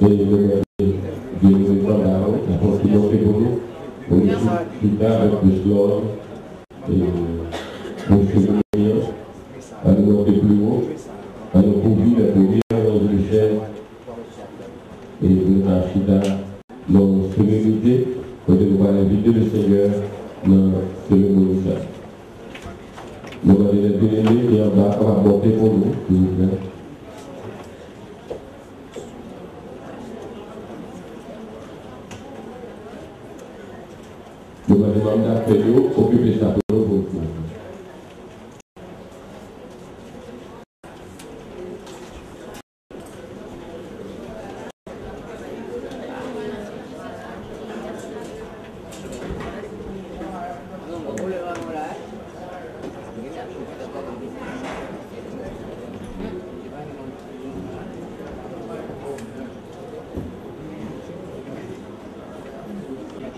Et le Dieu nous la force qui nous fait pour nous. On est plus tard avec plus l'ordre. Et pour se venir, à nous monter plus haut, à nous conduire dans une chaîne. Et nous avons nos sérénité, pour nous inviter le Seigneur dans ce cérémonie. Nous allons les bénir et on va apporter pour nous, s'il vous plaît. Nous allons demander à Pedro occuper sa pour vous.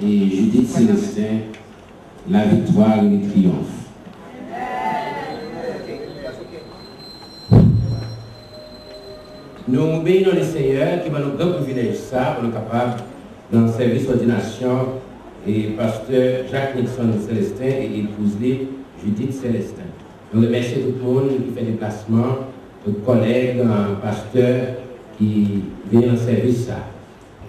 Et Judith Célestin, la victoire et le triomphe. Nous obéissons le Seigneur qui va nous donner le privilège ça pour nous capables dans le service d'ordination et pasteur Jacques Nixon Célestin et épouse Judith Célestin. Nous remercions tout le monde qui fait des placements, nos collègues, pasteurs qui viennent dans le service ça.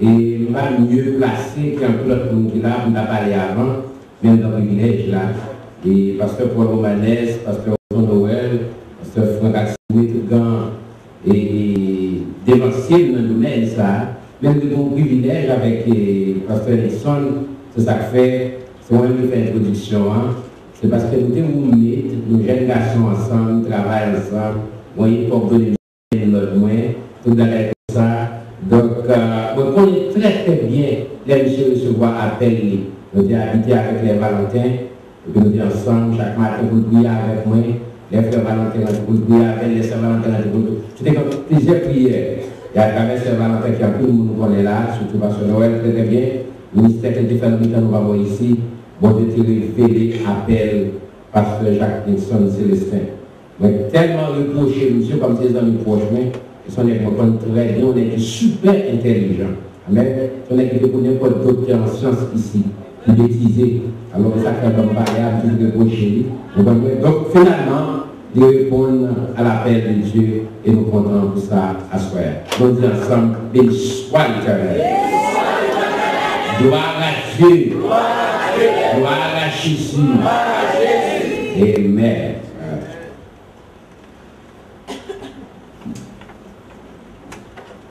Et pas mieux placé qu'un peu l'autre monde qui là, on a parlé avant, même dans le privilège là. Et pasteur Paul Romanès, pasteur Noël, pasteur Franck Axoué, tout grand, et dévancier dans le domaine ça, même de bon privilège avec pasteur Nixon, c'est ça que fait, c'est moi qui fais l'introduction, hein. C'est parce que nous sommes nos jeunes garçons ensemble, nous travaillons ensemble, moyen pour donner notre moyen, tout dans ça. Donc, on connaît très très bien les messieurs recevoir appel. Nous avons habité avec les Valentins, et puis nous sommes ensemble chaque matin pour prier avec moi, les frères Valentins pour prier avec les sœurs Valentins pour prier. C'était comme plusieurs prières. Et à travers ces Valentins qui a tout le monde connaît là, surtout parce que Noël très très bien, le ministère qui fait le nous va voir ici, bon de te révéler appel pasteur Jacques Nixon Célestin. Mais tellement reproché, monsieur, comme c'est dans le proche, on est très bien, on est super intelligent. Amen. On est qui connaît pas de docteur en sciences ici, qui bêtisé. Alors ça crée comme variable, qui reproché. Donc finalement, de répondre à l'appel de Dieu et nous comptons pour ça à soi. On dit ensemble, béni soit l'Éternel. Gloire à Dieu. Gloire à Jésus. Amen.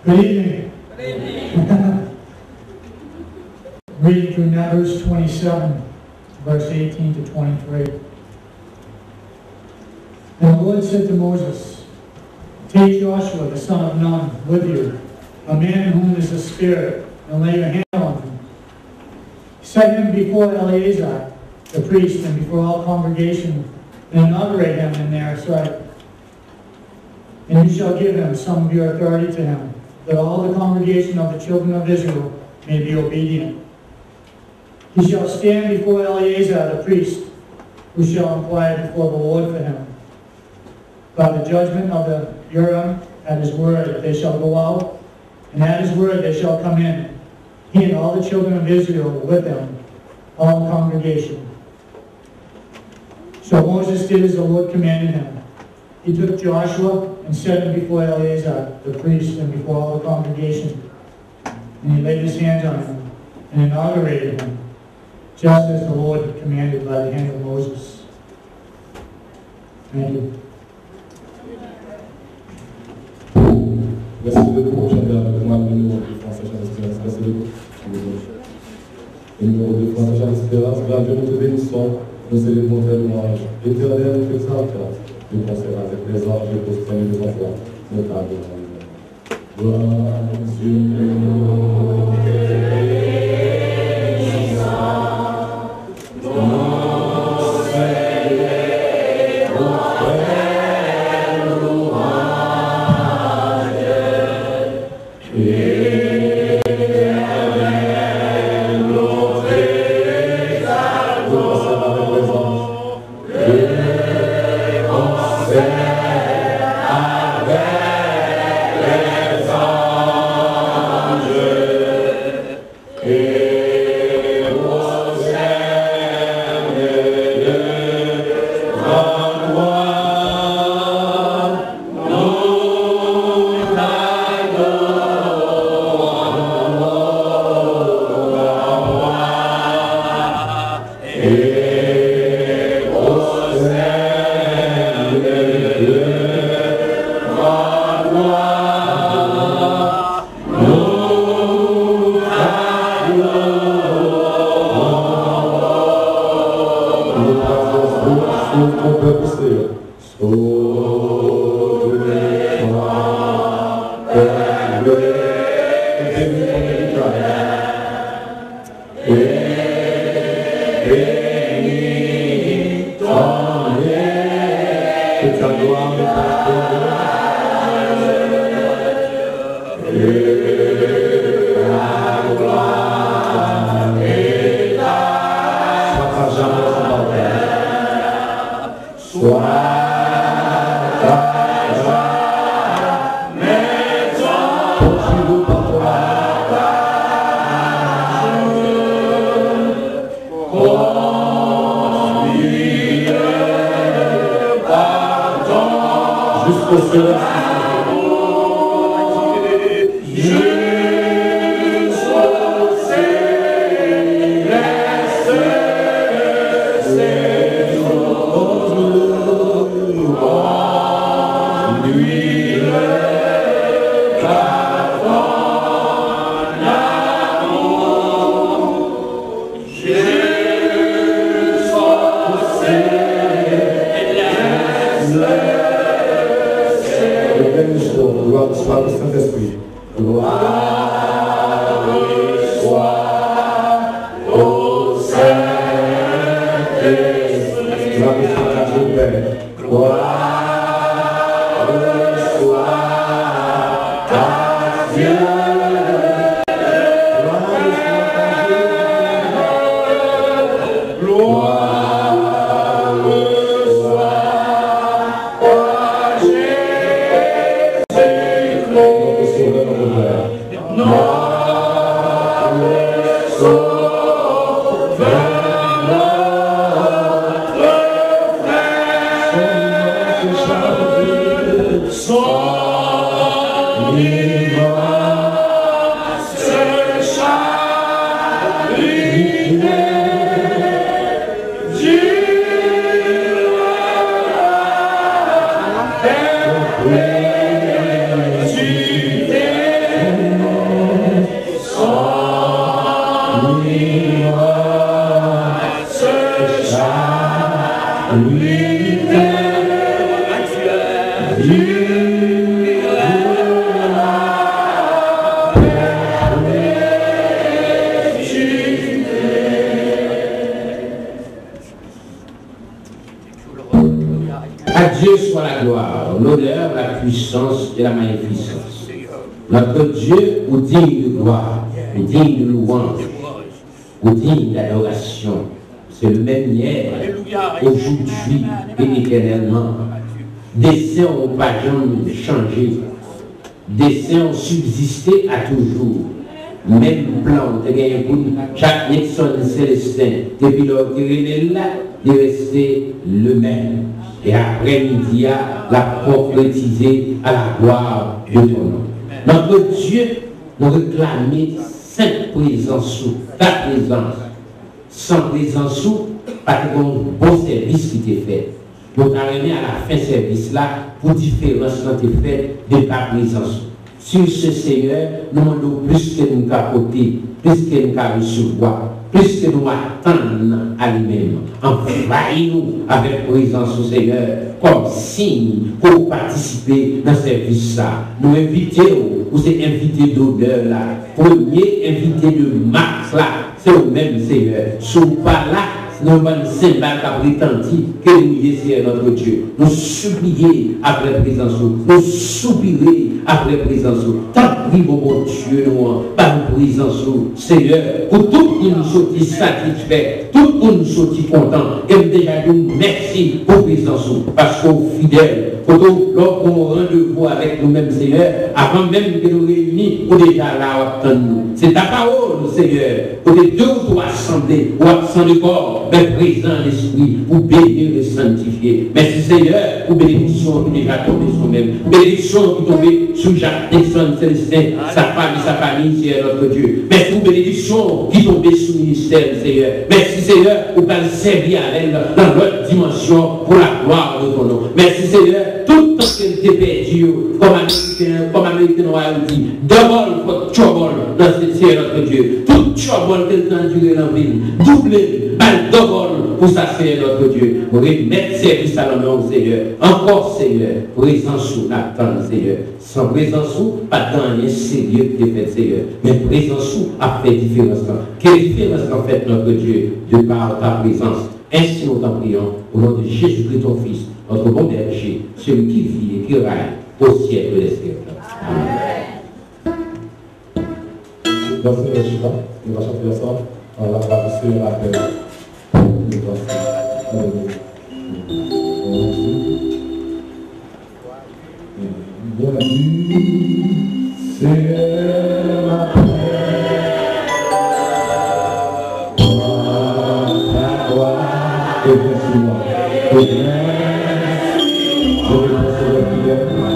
Good evening. Reading through Numbers 27, verse 18 to 23. And the Lord said to Moses, take Joshua, the son of Nun, with you, a man in whom is the Spirit, and lay your hand on him. Set him before Eleazar, the priest, and before all congregation, and inaugurate him in their sight. And you shall give him some of your authority to him, that all the congregation of the children of Israel may be obedient. He shall stand before Eleazar the priest, who shall inquire before the Lord for him. By the judgment of the Urim, at his word they shall go out, and at his word they shall come in, he and all the children of Israel with him, all the congregation. So Moses did as the Lord commanded him. He took Joshua and set him before Eleazar, the priest, and before all the congregation. And he laid his hands on him and inaugurated him, just as the Lord had commanded by the hand of Moses. Thank you. Merci beaucoup, j'avais avec moi le numéro de François Charles Espérance. Merci beaucoup. Le numéro de François Charles Espérance, grâce à notre bénissons, nous célébrons tes louanges. Éternel, que ça entend. Nous concernons avec les anges et postérés de ta foi, notable. Gloire à Dieu. Dieu soit la gloire, l'honneur, la puissance et la magnificence. Notre Dieu ou digne de gloire, ou digne de louange, ou digne d'adoration. C'est le même hier, aujourd'hui et éternellement. Desseins n'ont pas jamais changé. Desseins ont subsisté à toujours. Même plan, Jacques Nixon Célestin, depuis leur là, il est resté le même. Et après-midi, l'a concrétisé à la gloire de ton nom. Notre Dieu nous réclame 5 présences sous ta présence. Sans présence sous, pas de bon service qui t'est fait. Donc, on a remis à la fin de service là pour différence qui t'est faite de ta présence. Sur ce Seigneur, nous demandons plus que nous capoter, plus que nous recevoir, plus que nous attendre à lui-même. Envahis-nous avec présence au Seigneur, comme signe pour participer dans ce service là. Nous invitons, ou c'est invité d'honneur là, premier invité de Max là, c'est au même Seigneur. Si nous pas là, nous allons symbole à prétendre que nous sommes notre Dieu. Nous supplier après la présence, nous soupirer après la présence. Tant pis, mon Dieu, par la présence, Seigneur, pour tout le monde sortir satisfait, tout le monde sortir content. Et déjà, nous merci pour la présence, parce qu'au fidèle, lorsqu'on rendez-vous avec nous-mêmes, Seigneur, avant même que nous réunis, pour déjà là, attendre-nous. C'est ta parole, Seigneur, pour les 2 ou 3 assemblées, ou absents de corps, mais présent l'esprit, pour bénir et sanctifier. Merci, Seigneur, pour bénédiction qui déjà tombée sur nous-mêmes, bénédiction qui tombée sur Jacques Nixon Célestin, sa famille, c'est notre Dieu. Merci pour bénédiction qui tombée sur le ministère, Seigneur. Merci, Seigneur, pour nous servir à elle dans notre dimension pour la gloire de ton nom. Merci, Seigneur, tout le temps qu'elle t'est perdu, comme Américain noir dit, double for trouble dans ce ciel, notre Dieu. Tout trouble qu'elle t'a enduré dans la ville, doublé, double pour ça, c'est notre Dieu. Pour remettre service à l'honneur, Seigneur. Encore, Seigneur, présence sous la tente, Seigneur. Sans présence sous, pas dans rien sérieux qui est fait, Seieur. Mais présence sous a fait différence. Quelle différence en fait, notre Dieu, de par ta présence? Ainsi nous t'en prions, au nom de Jésus-Christ, ton Fils, notre bon berger, celui qui vit et qui règne au siècle des siècles. Amen. Merci, M. Chiba. Il va chanter ça. On va passer à la paix. Bienvenue, c'est la paix. Ta gloire, et bien sûr, et bien, je vais passer la prière.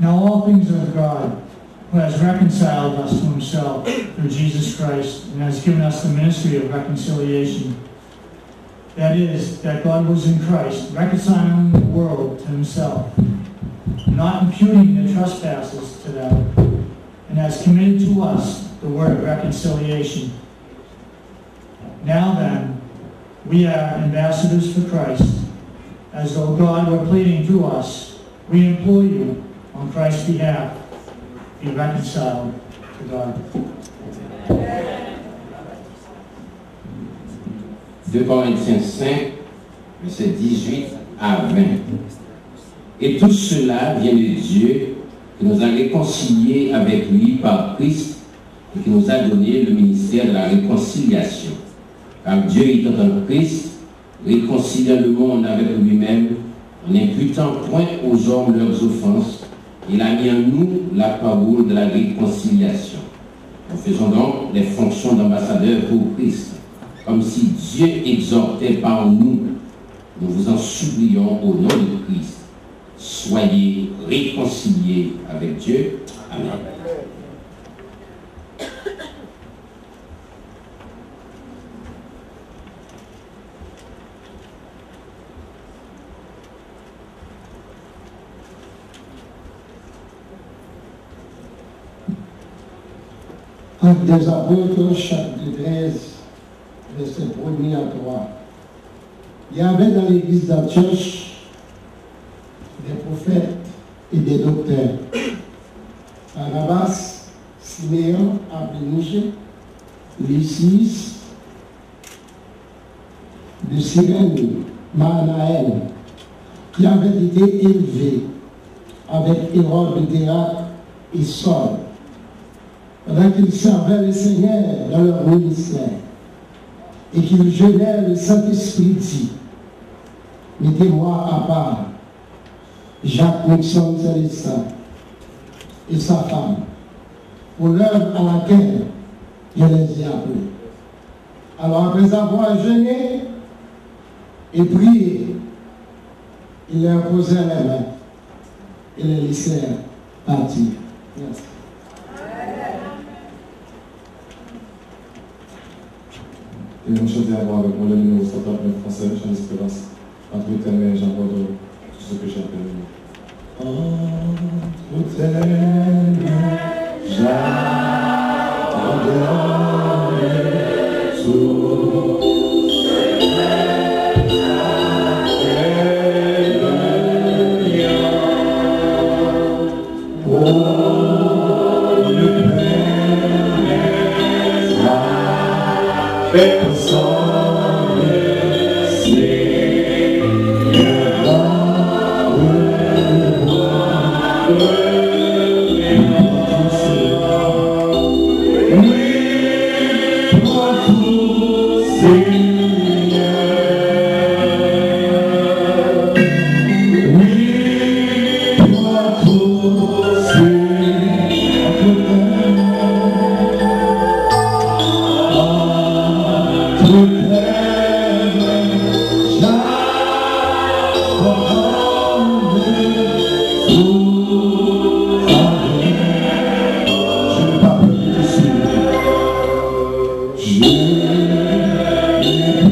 Now all things are of God, who has reconciled us to himself through Jesus Christ, and has given us the ministry of reconciliation. That is, that God was in Christ, reconciling the world to himself, not imputing their trespasses to them, and has committed to us the word of reconciliation. Now then, we are ambassadors for Christ, as though God were pleading through us. We implore you, on Christ's behalf, be reconciled to God. 2 Corinthiens 5, versets 18 à 20. Et tout cela vient de Dieu, qui nous a réconciliés avec lui par Christ et qui nous a donné le ministère de la réconciliation. Car Dieu étant en Christ, réconciliant le monde avec lui-même, en n'imputant point aux hommes leurs offenses, il a mis en nous la parole de la réconciliation. Nous faisons donc les fonctions d'ambassadeurs pour Christ, comme si Dieu exhortait par nous. Nous vous en supplions au nom de Christ. Soyez réconciliés avec Dieu. Amen. Actes des Apôtres, chapitre 13, verset 1er à 3. Il y avait dans l'église d'Antioche des prophètes et des docteurs. Barnabas, Siméon, Apolline, Lysis, de Cyrène, Manaël, qui avaient été élevés avec Hérode de Théraque et Saul, pendant qu'ils servaient le Seigneur dans leur ministère et qu'ils jeûnaient, le Saint-Esprit dit: mettez-moi à part Jacques Nixon Célestin et sa femme pour l'œuvre à laquelle je les ai appelés. Alors après avoir jeûné et prié, ils leur posèrent les mains et les laissèrent partir. Merci. Et nous chantons avec moi le numéro 69 français, Chant d'Espérance. Entre tes mains, j'aborde tout ce que j'ai appelé. Entre tes mains, j'aborde tout. Je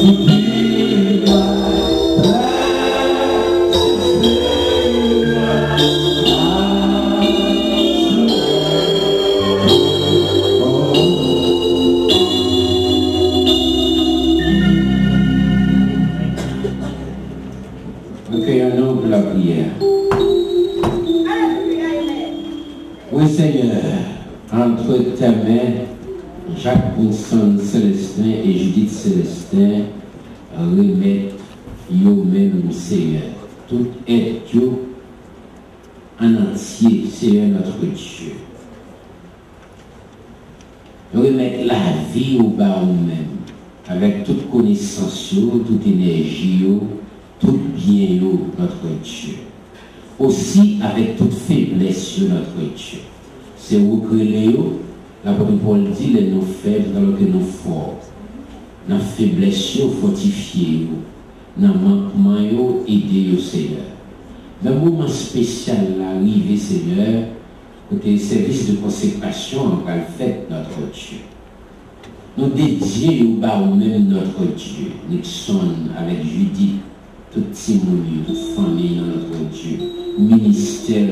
Recueillons-nous pour la prière. Oui Seigneur, entre tes mains, Jacques Winston Célestin et Judith Célestin remettent eux-mêmes, Seigneur, tout être en entier, Seigneur notre Dieu. Remettre la vie au bas nous-mêmes, avec toute connaissance, toute énergie, tout bien, notre Dieu. Aussi avec toute faiblesse, notre Dieu. C'est où que l'apôtre Paul dit, les nous faibles alors que nous forts. Dans la faiblesse, fortifier, dans le manquement, aider au Seigneur. Dans le moment spécial, l'arrivée, Seigneur, côté service de consécration, on va le faire, notre Dieu. Nous dédions au bas même notre Dieu, Nixon avec Judith, tout Timonie, toute famille dans notre Dieu, ministère,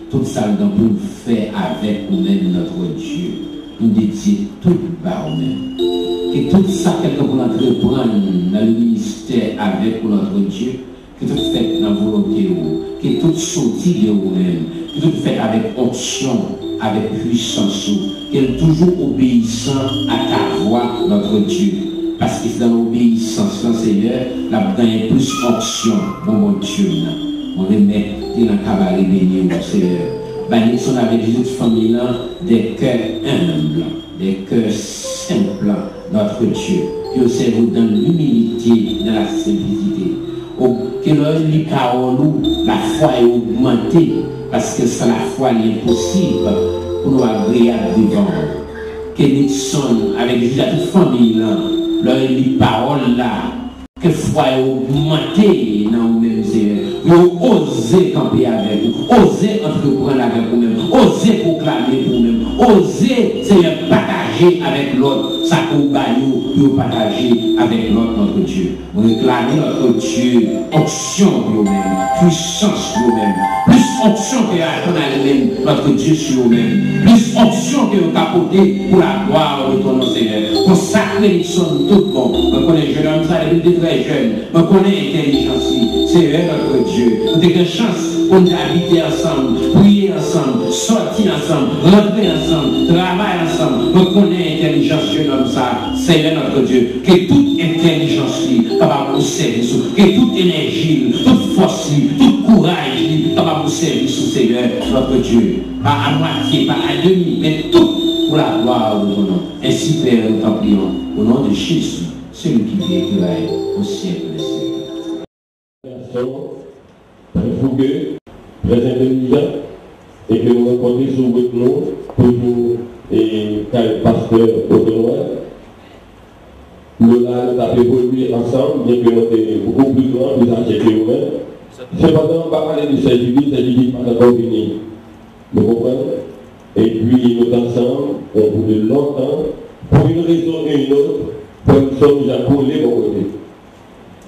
tout ça que nous pouvons faire avec nous-mêmes notre Dieu. Nous dédions tout bas nous-mêmes. Que tout ça que nous pouvons entreprendre dans le ministère avec notre Dieu, que tout fait dans la volonté, que tout sorti de vous-même, que tout fait avec onction, avec puissance, qu'elle toujours obéissant à ta voix, notre Dieu. Parce que c'est dans l'obéissance, Seigneur, la gagne plus onction, mon Dieu. On remet dans le cabaret béni, Seigneur. Bénissons avec les autres familles, des cœurs humbles, des cœurs simples, notre Dieu. Que vous servez dans l'humilité, dans la simplicité. Que les paroles, la foi est augmentée, parce que c'est la foi l'impossible pour nous agréable devant. Que Nixon, avec toute famille, les paroles là, que foi est augmentée dans nous-mêmes, Seigneur. Vous osez camper avec vous, osez entreprendre avec vous-même, osez proclamer pour vous-même, osez, Seigneur, partager avec l'autre, ça qu'on baille, vous partager avec l'autre, notre Dieu. Vous réclamez notre Dieu, onction pour vous-même, puissance pour vous-même, plus onction que qu'on a même notre Dieu sur vous-même, plus onction que vous capotez pour la gloire de ton nom, Seigneur. Consacrez les sons tout bon. Je connais jeune homme, ça depuis très jeune. Je connais intelligence, Seigneur notre Dieu. Nous avons une chance pour nous habiter ensemble, prier ensemble, sortir ensemble, rentrer ensemble, travailler ensemble. Je connais intelligence, jeune homme, ça, Seigneur notre Dieu. Que toute intelligence capable de servir, que toute énergie, toute force, tout courage capable de servir, Seigneur notre Dieu. Pas à moitié, pas à demi, mais tout pour la gloire de ton nom. Ainsi, Père, nous t'en prions, au nom de Jésus, celui qui vient et qui règne au siècle des siècles. Très fougueux, très intelligent, et que nous rencontrons sur nous, toujours, et pasteur autonome. Nous avons évolué ensemble, bien que nous sommes beaucoup plus grands, plus âgés que nous-mêmes. Cependant, on va parler de cette Judith pas encore fini. Vous comprenez? Et puis, nous ensemble, on voulait longtemps, pour une raison et une autre, pour une somme, nous avons collé mon côté.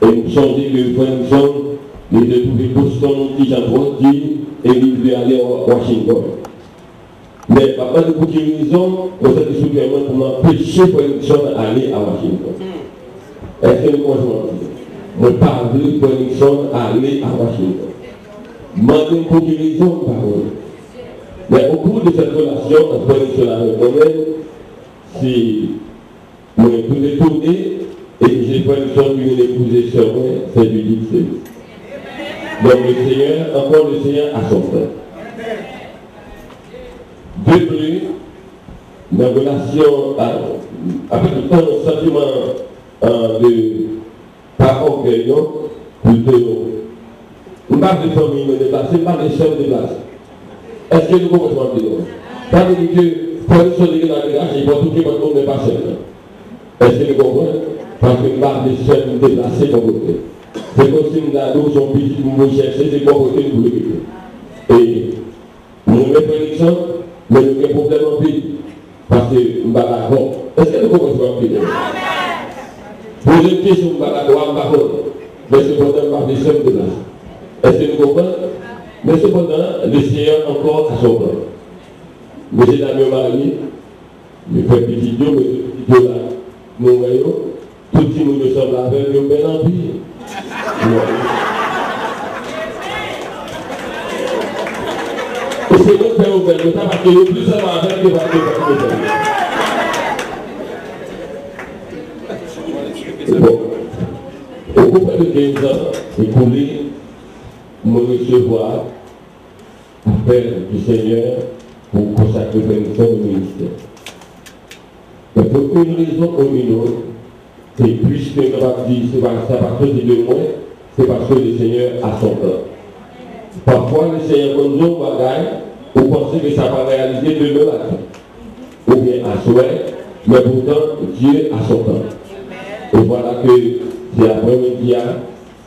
Et nous sommes dit que pour une somme, nous devons trouver Boston, qui j'ai grandi, et nous devons aller à Washington. Mais par contre, pour quelle raison, on s'est dit soudainement pour m'empêcher pour une somme d'aller à Washington. Est-ce que nous conjoignons? Je parle pour une somme d'aller à Washington. Demandez pour quelle raison, parole. Mais au cours de cette relation, entre les moi-même, si je tout détourné et que j'ai pas une sorte d'une épousée sur moi, c'est Judith Célestin. Donc le Seigneur, encore le Seigneur à son frère. De plus, ma relation, après tout temps, un sentiment de pas orgueil, plutôt, on parle de famille de base, c'est pas des chefs de base. Est-ce que nous comprenons bien? Ça veut dire que pour une chose dans le village, il faut tout qui va tomber par chef. Est-ce que nous comprenons? Parce que nous parlons des chefs déplacés comme côté. C'est comme si nous avons son petit nous chercher, c'est comme côté nous voulons. Et nous mettons une exemple, mais nous avons un problème en pays. Parce que nous ne sommes pas d'accord. Est-ce que nous comprenons bien? Poser une question, mais cependant, pas de seul de là. Est-ce que vous comprenez? Mais cependant, le Seigneur encore à son plan. Monsieur Damien Marie, le fait petit Dieu, mais petit Dieu là, nous voyons, tout le monde nous sommes avec un bel empire. Et c'est notre père ouvert, nous avons marqué le plus seulement avec que va bon. Au cours de 15 ans, écoulé, me recevoir appel du Seigneur pour consacrer une au ministère. Mais pour une raison ou une autre, et puisque on va dire c'est pas cause de moi, c'est parce que le Seigneur a son plan. Parfois le Seigneur comme nous bagaille, vous pensez que ça va réaliser demain matin, ou bien à souhait, mais pourtant Dieu a son plan. Et voilà que c'est après-midi,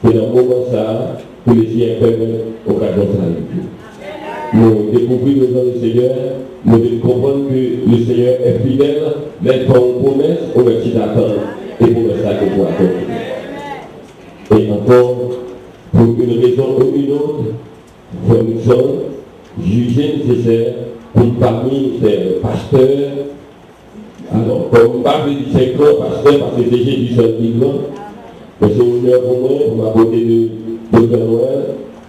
que dans le moment ça, que le Seigneur permet l'occasion de la vie. Nous découvrons le nom du Seigneur, nous devons comprendre que le Seigneur est fidèle, mais pour une promesse, on va s'y attendre, et pour ça que vous attendez. Et encore, pour une raison ou une autre, nous sommes jugés nécessaires pour parmi ces pasteurs. Alors, comme pas de 5 ans, pasteur, parce que c'est Jésus seul migrant, mais c'est un honneur pour moi, pour ma côté de Dr. Noël,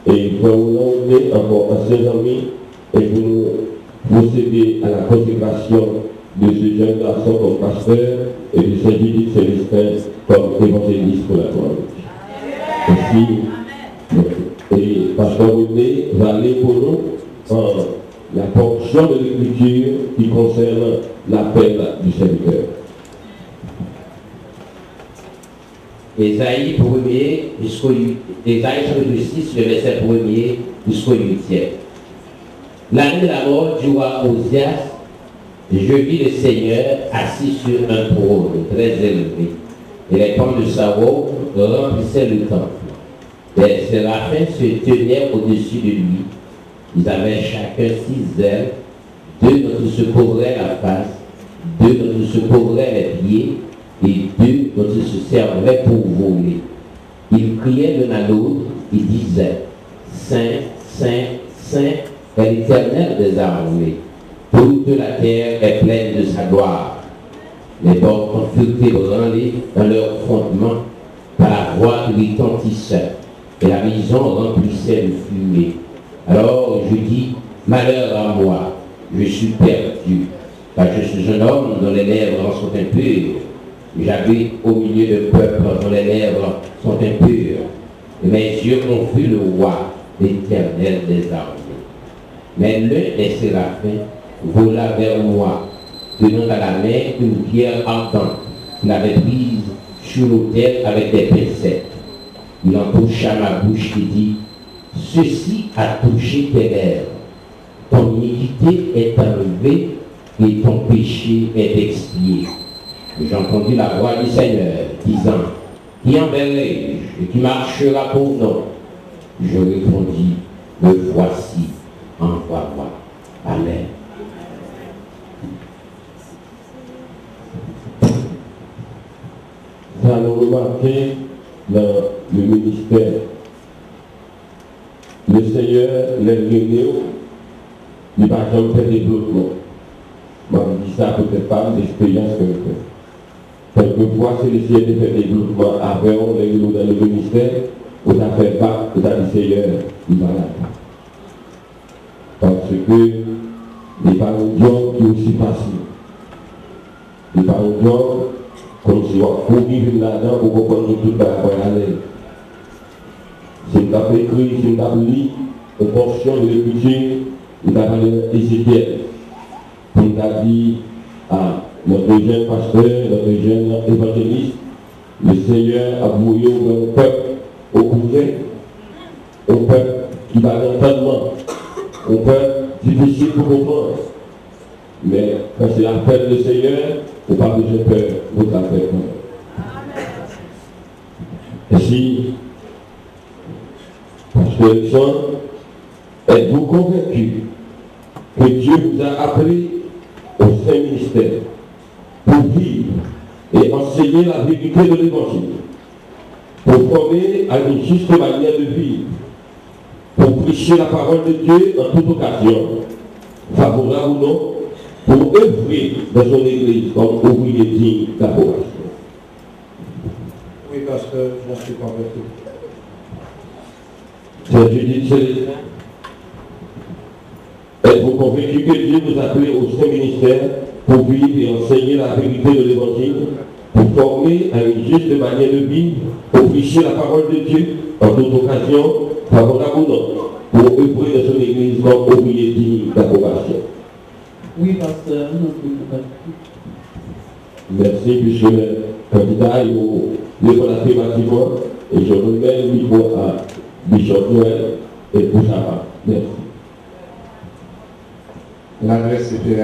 et pour nous encore à ses amis, et pour nous procéder à la consécration de ce jeune garçon comme pasteur, et de Saint-Judith Célestin comme évangéliste pour la gloire. Ainsi, et pasteur René va aller pour nous en la portion de l'écriture qui concerne l'appel du serviteur. Ésaïe 1er jusqu'au 8, Ésaïe chapitre 6, le verset 1er jusqu'au 8e. L'année de la mort du roi Osias, je vis le Seigneur assis sur un trône très élevé, et les pans de sa robe remplissaient le temple. Les séraphins se tenaient au-dessus de lui. Ils avaient chacun 6 ailes, 2 dont ils se couvraient la face, 2 dont ils se couvraient les pieds, et 2 dont ils se servaient pour voler. Ils criaient l'un à l'autre, ils disaient, Saint, Saint, Saint est l'Éternel des armées. Toute la terre est pleine de sa gloire. Les portes furent ébranlées dans leur fondement par la voix qui retentissait, et la maison remplissait de fumée. Alors je dis, malheur à moi, je suis perdu, car je suis un homme dont les lèvres sont impures. J'habite au milieu de peuples dont les lèvres sont impures. Et mes yeux ont vu le roi, l'Éternel des armées. Mais l'un des séraphins vola vers moi, tenant à la main une pierre ardente qu'il avait prise sur l'autel avec des pincettes. Il en toucha ma bouche et dit, ceci a touché tes lèvres. Ton iniquité est enlevée et ton péché est expié. J'entendis la voix du Seigneur disant, qui enverrai-je et qui marchera pour nous? Je répondis, me voici, envoie-moi. Amen. Nous allons remarquer dans le ministère, le Seigneur, les réunions, il ne va jamais faire développement. Moi, je dis ça peut-être pas d'expérience que je fais. Quelquefois, c'est le Seigneur de faire développement après on les réunions dans le ministère, on a fait pas, on a dit Seigneur, il va là. Parce que les parents qui sont aussi faciles. Les parents comme si on courir là-dedans pour comprendre tout le travail à l'aise. Si on a écrit, si on a lu une portion de l'écriture, on a parlé d'Ézéchiel. On a dit à notre jeune pasteur, notre jeune évangéliste, le Seigneur a brouillé un peuple au couvert, un peuple qui va l'entendement, un peuple difficile pour comprendre. Mais quand c'est l'appel du Seigneur, on n'a pas besoin de peur pour l'appel. Et si, parce que êtes-vous convaincu que Dieu vous a appelé au Saint-Ministère pour vivre et en enseigner la vérité de l'Évangile, pour former à une juste manière de vivre, pour prêcher la parole de Dieu en toute occasion, favorable ou non, pour œuvrer dans son Église comme ouvrier digne d'approbation. Oui, pasteur, j'en suis convaincu. C'est Judith Célestin. Êtes-vous convaincu que Dieu nous a appelés au saint ministère pour vivre et enseigner la vérité de l'Évangile, pour former à une juste manière de vivre, pour prêcher la parole de Dieu en toute occasion, favorable ou non, pour œuvrer dans son Église comme ouvrier digne d'approbation? Oui, pasteur, nous sommes convaincus. Merci, puisque le candidat est au répondre affirmativement, et je remets le micro à Bishop Noël et Bouchara. Merci. L'adresse était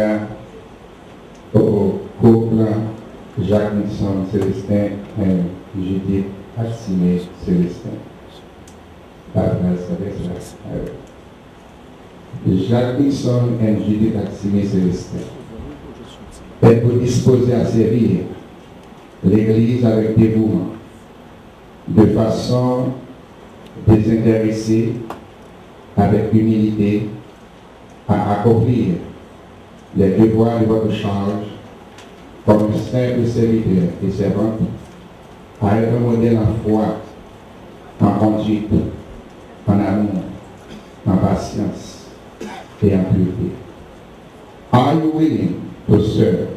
au couple Jacques Nixon Célestin et Judith Aximé Célestin. Jacques Nixon et Judith Aximé Célestin. Êtes-vous disposé à servir l'Église avec dévouement, de façon désintéressée, avec humilité, à accomplir les devoirs de votre charge comme simple serviteur et servante, à être un modèle en foi, en conduite, en amour, en patience et en pureté? Are you willing to serve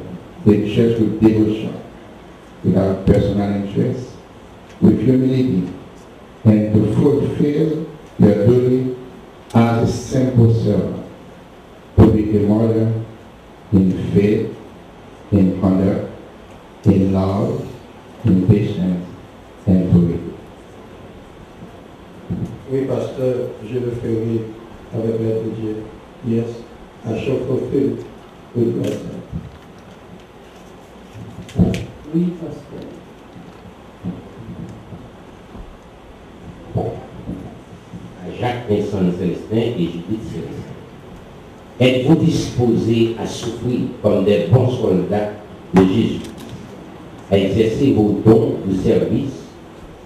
the church with devotion, without personal interest, with humility, and to fulfill your duty as a simple servant, to be a model in faith, in honor, in love, in patience, and purity? Oui, pasteur, je le ferai avec l'aide de Dieu. Yes, I shall fulfill with God's help. Oui, pasteur. Jacques Nixon Célestin et Judith Célestin. Êtes-vous disposés à souffrir comme des bons soldats de Jésus, à exercer vos dons de service,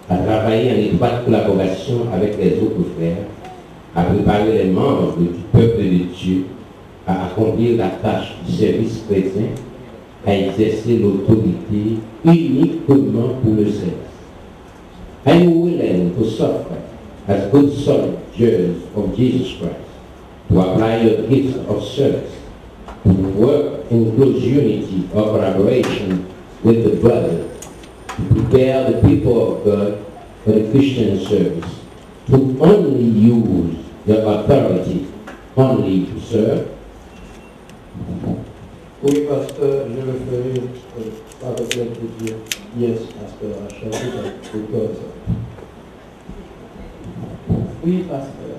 à travailler en étroite collaboration avec les autres frères, à préparer les membres du peuple de Dieu, à accomplir la tâche du service chrétien, à exercer l'autorité uniquement pour le service? Are you willing to suffer as good soldiers of Jesus Christ, to apply your gifts of service, to work in close unity or collaboration with the brothers, to prepare the people of God for the Christian service, to only use your authority only to serve? Oui, pasteur, je le ferai avec l'aide de Dieu. Yes, pasteur, I shall do that with God's help. Oui, pasteur.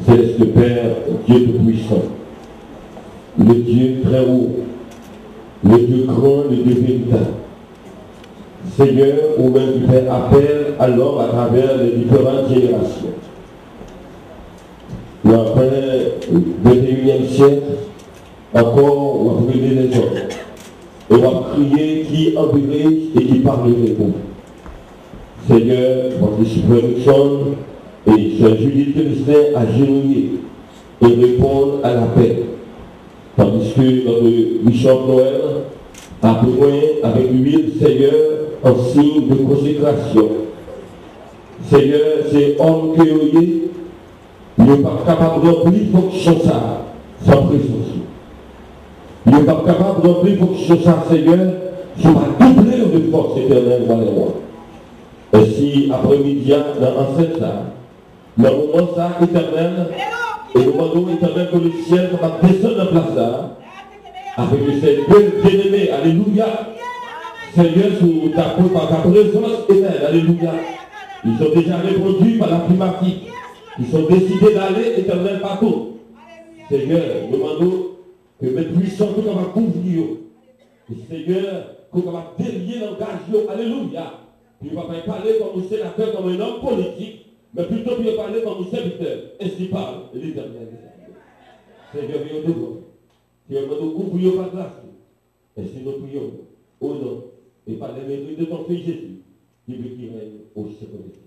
Céleste Père, Dieu Tout-Puissant, le Dieu très haut, le Dieu grand, le Dieu véritable. Seigneur, ou même tu fais appel à l'homme à travers les différentes générations. Et après le 21e siècle, encore on va brûler les hommes. Et on va crier qui enverrait et qui parlerait pour vous. Seigneur, votre Esprit Nixon et Sœur Judith Célestin agenouillés et répondre à l'appel. Tandis que notre Bishop Noël a besoin avec l'huile, Seigneur, en signe de consécration. Seigneur, c'est homme que vous êtes, il n'est pas capable de remplir fonction ça sans présence. Il n'est pas capable de remplir fonction ça, Seigneur, sur la doublure de force éternelle dans les rois. Ainsi, après-midi, dans l'enceinte ça, dans le moment ça éternel, Et nous demandons éternel que le ciel va descendre en place là, afin que ces deux bien-aimés, alléluia, Seigneur, sous ta présence éternelle, alléluia, ils sont déjà répondus par la primatique. Ils sont décidés d'aller éternel partout. Seigneur, nous demandons que mes puissants tout va couvrir. Et Seigneur, qu'on va délier l'engagement, alléluia. Il ne va pas parler comme un sénateur, comme un homme politique, mais plutôt qu'il va parler comme un serviteur. Ainsi parle l'Éternel. Seigneur, viens devant. Tu vas nous couvrir par grâce. Ainsi nous prions au nom et par les mérites de ton Fils Jésus, qui veut qu'il règne au siècle des siècles.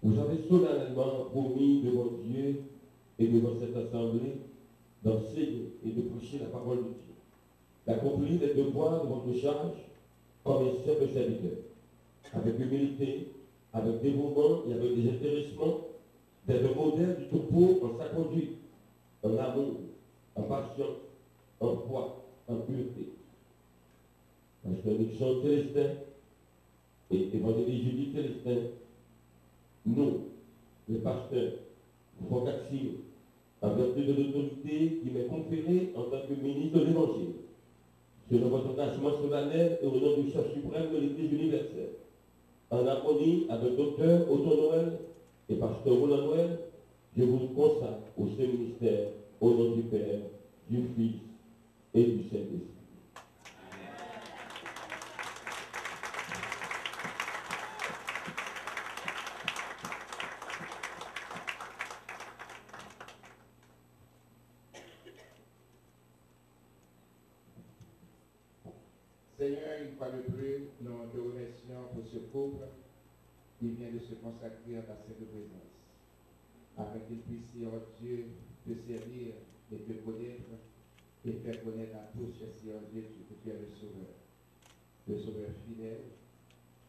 Vous avez solennellement promis devant Dieu et devant cette assemblée d'enseigner et de prêcher la parole de Dieu, d'accomplir les devoirs de votre charge comme un simple serviteur, avec humilité, avec dévouement et avec désintéressement, d'être le modèle du troupeau en sa conduite, en amour, en patience, en foi, en pureté. Parce que nous sommes Célestin et évangéliste Judith Célestin, nous, les pasteurs, Focaxio, en vertu de l'autorité qui m'est conférée en tant que ministre de l'Évangile, selon votre engagement solennel et au nom du chef suprême de l'Église universelle, en harmonie avec Dr Otto Noël et pasteur Roland Noël, je vous consacre au saint ministère au nom du Père, du Fils et du Saint-Esprit. Seigneur, une fois de plus, nous te remercions pour ce couple qui vient de se consacrer à ta sainte présence, afin qu'il puisse, Seigneur Dieu, te servir et te connaître et faire connaître à tous, Seigneur Dieu, que tu es le sauveur fidèle,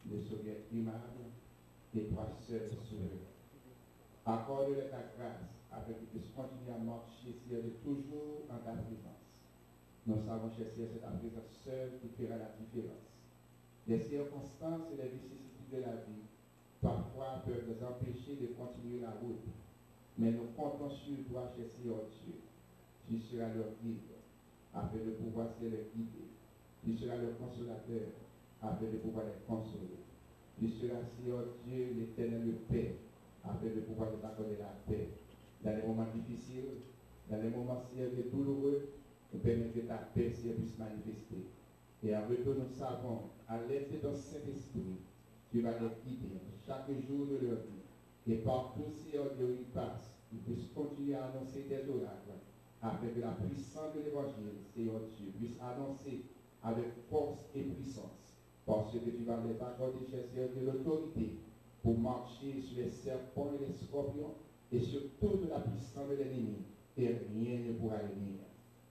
le sauveur aimable et toi seul sauveur. Accorde-leur ta grâce afin qu'ils puissent continuer à marcher, Seigneur, toujours en ta présence. Nous savons, cher Seigneur, c'est ta présence seule qui fera la différence. Les circonstances et les vicissitudes de la vie, parfois, peuvent nous empêcher de continuer la route. Mais nous comptons sur toi, cher Seigneur Dieu. Tu seras leur guide, afin de pouvoir se les guider. Tu seras leur consolateur, afin de pouvoir les consoler. Tu seras, Seigneur Dieu, l'éternel paix, afin de pouvoir nous accorder la paix. Dans les moments difficiles, dans les moments, Seigneur, douloureux, nous permettre que ta paix puisse manifester. Et en retour, nous savons, à l'aide de ton Saint-Esprit, tu vas les guider chaque jour de leur vie. Et partout, Seigneur Dieu, ils passent, ils puissent continuer à annoncer tes oracles, afin que la puissance de l'Évangile, Seigneur Dieu, puisse annoncer avec force et puissance. Parce que tu vas les accorder, cher Seigneur, de l'autorité pour marcher sur les serpents et les scorpions et sur toute la puissance de l'ennemi. Et rien ne pourra les nuire.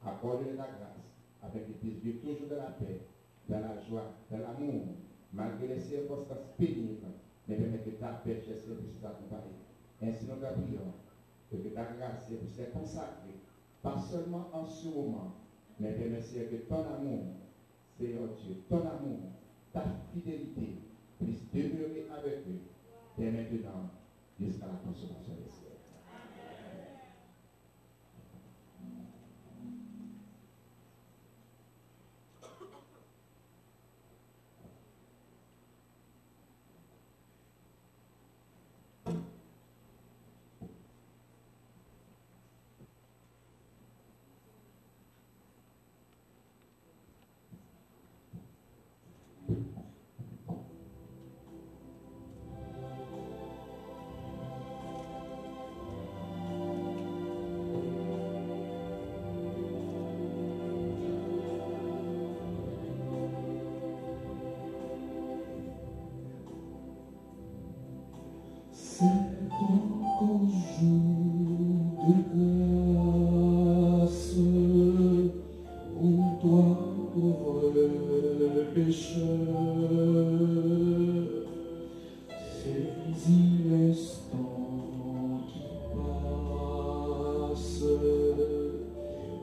Accorde-leur ta grâce, afin qu'ils puissent vivre toujours dans la paix, dans la joie, dans l'amour, malgré les circonstances pénibles, mais permet que ta paix, cher Seigneur, puisse t'accompagner. Ainsi nous t'apprions, que ta grâce puisse être consacrée, pas seulement en ce moment, mais permet, Seigneur, que ton amour, Seigneur Dieu, ton amour, ta fidélité puisse demeurer avec eux, dès maintenant, jusqu'à la consommation des siècles.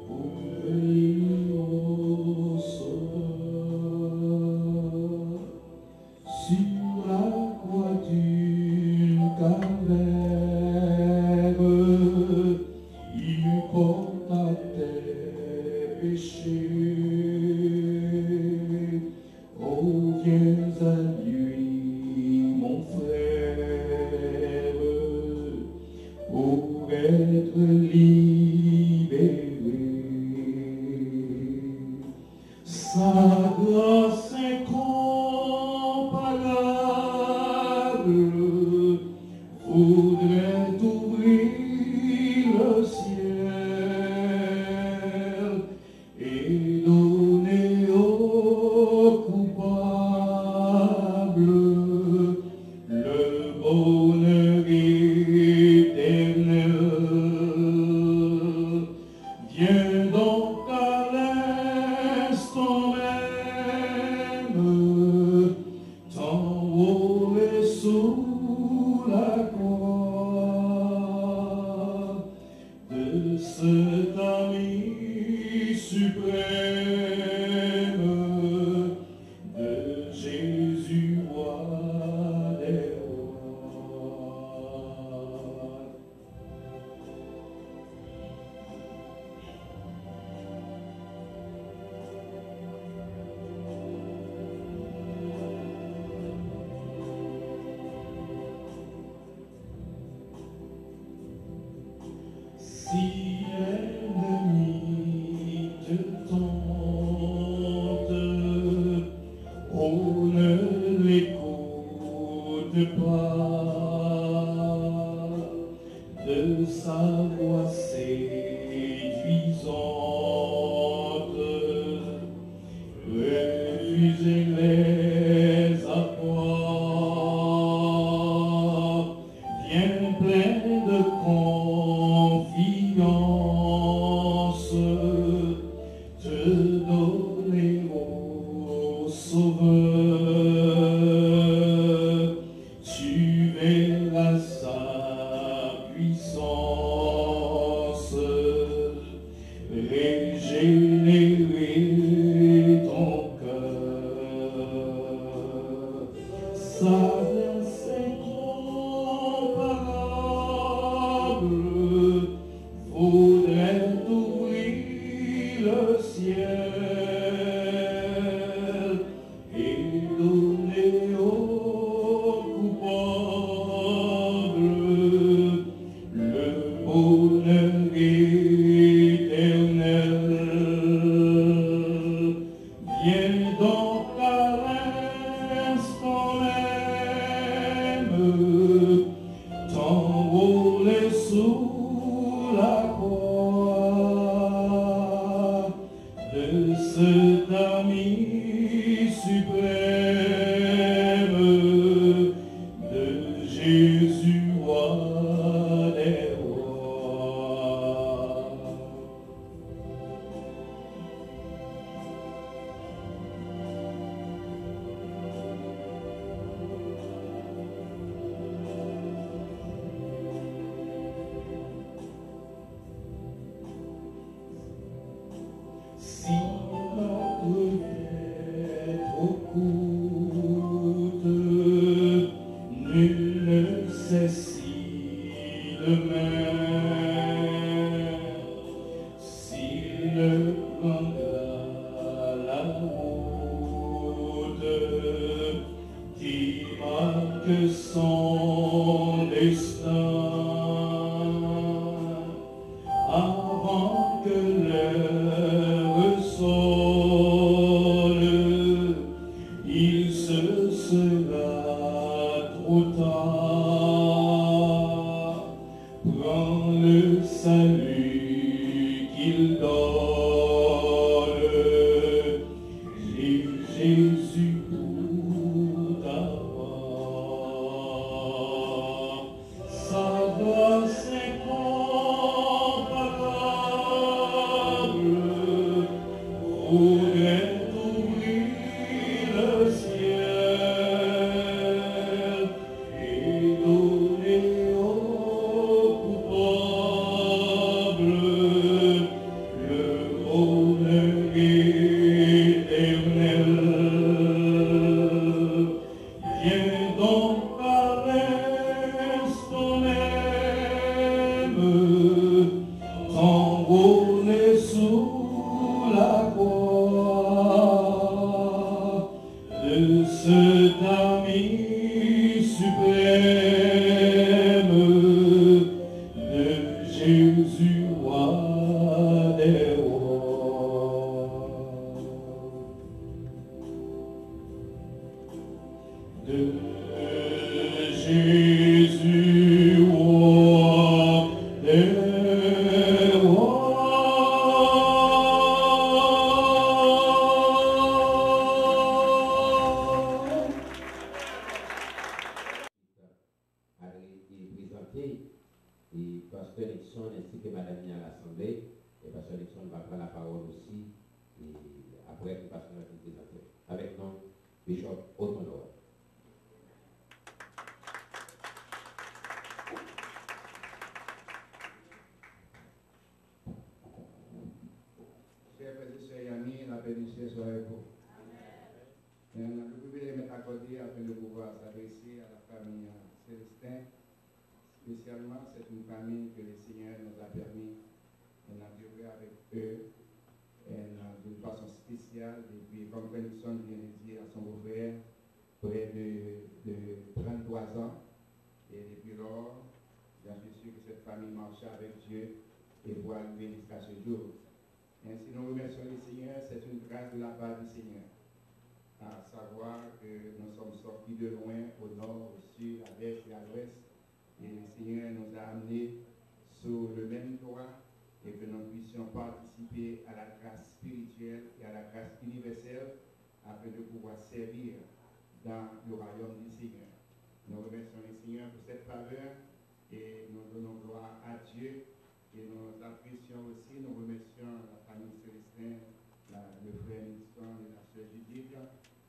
Pour veiller Sa grâce incomparable voudrait ouvrir le ciel et donner aux coupables le bonheur éternel. Viens donc à l'instant même, t'envoler sous la croix de cet ami suprême, de Jésus, roi des rois. Si ennemi te tente, oh ne l'écoute pas de sa voix séduisante, refusez les apports, viens plein de confiance, te donner au Sauveur, tu verras sa puissance, régénérer ton cœur. Sa grâce incomparable voudrait ouvrir le ciel et donner aux coupables le bonheur éternel. Viens donc à l'instant même, t'envoler sous la croix de cet ami suprême, de Jésus, roi des rois. Si notre vie est trop courte, Jésus, roi des rois. Et Pasteur Nixon ainsi que Madame Nia à l'Assemblée, et Pasteur Nixon va prendre la parole aussi, et après le pasteur va nous présenter. Avec nous, Bishop Otonor. Chers frères et sœurs amis, la bénédiction soit avec vous. Et on a le privilège de m'accorder afin de pouvoir s'adresser à la famille Célestin. Spécialement, c'est une famille que le Seigneur nous a permis d'inaugurer avec eux d'une façon spéciale. Depuis, comme Félixon vient de dire à son beau-frère, près de 33 ans. Et depuis lors, j'en suis sûr que cette famille marche avec Dieu et voit arriver jusqu'à ce jour. Ainsi, nous remercions le Seigneur, c'est une grâce de la part du Seigneur. À savoir que nous sommes sortis de loin, au nord, au sud, à l'est et à l'ouest. Et le Seigneur nous a amenés sur le même toit et que nous puissions participer à la grâce spirituelle et à la grâce universelle afin de pouvoir servir dans le royaume du Seigneur. Nous remercions le Seigneur pour cette faveur et nous donnons gloire à Dieu et nous apprécions aussi, nous remercions la famille Célestin, le frère Nixon et la sœur Judith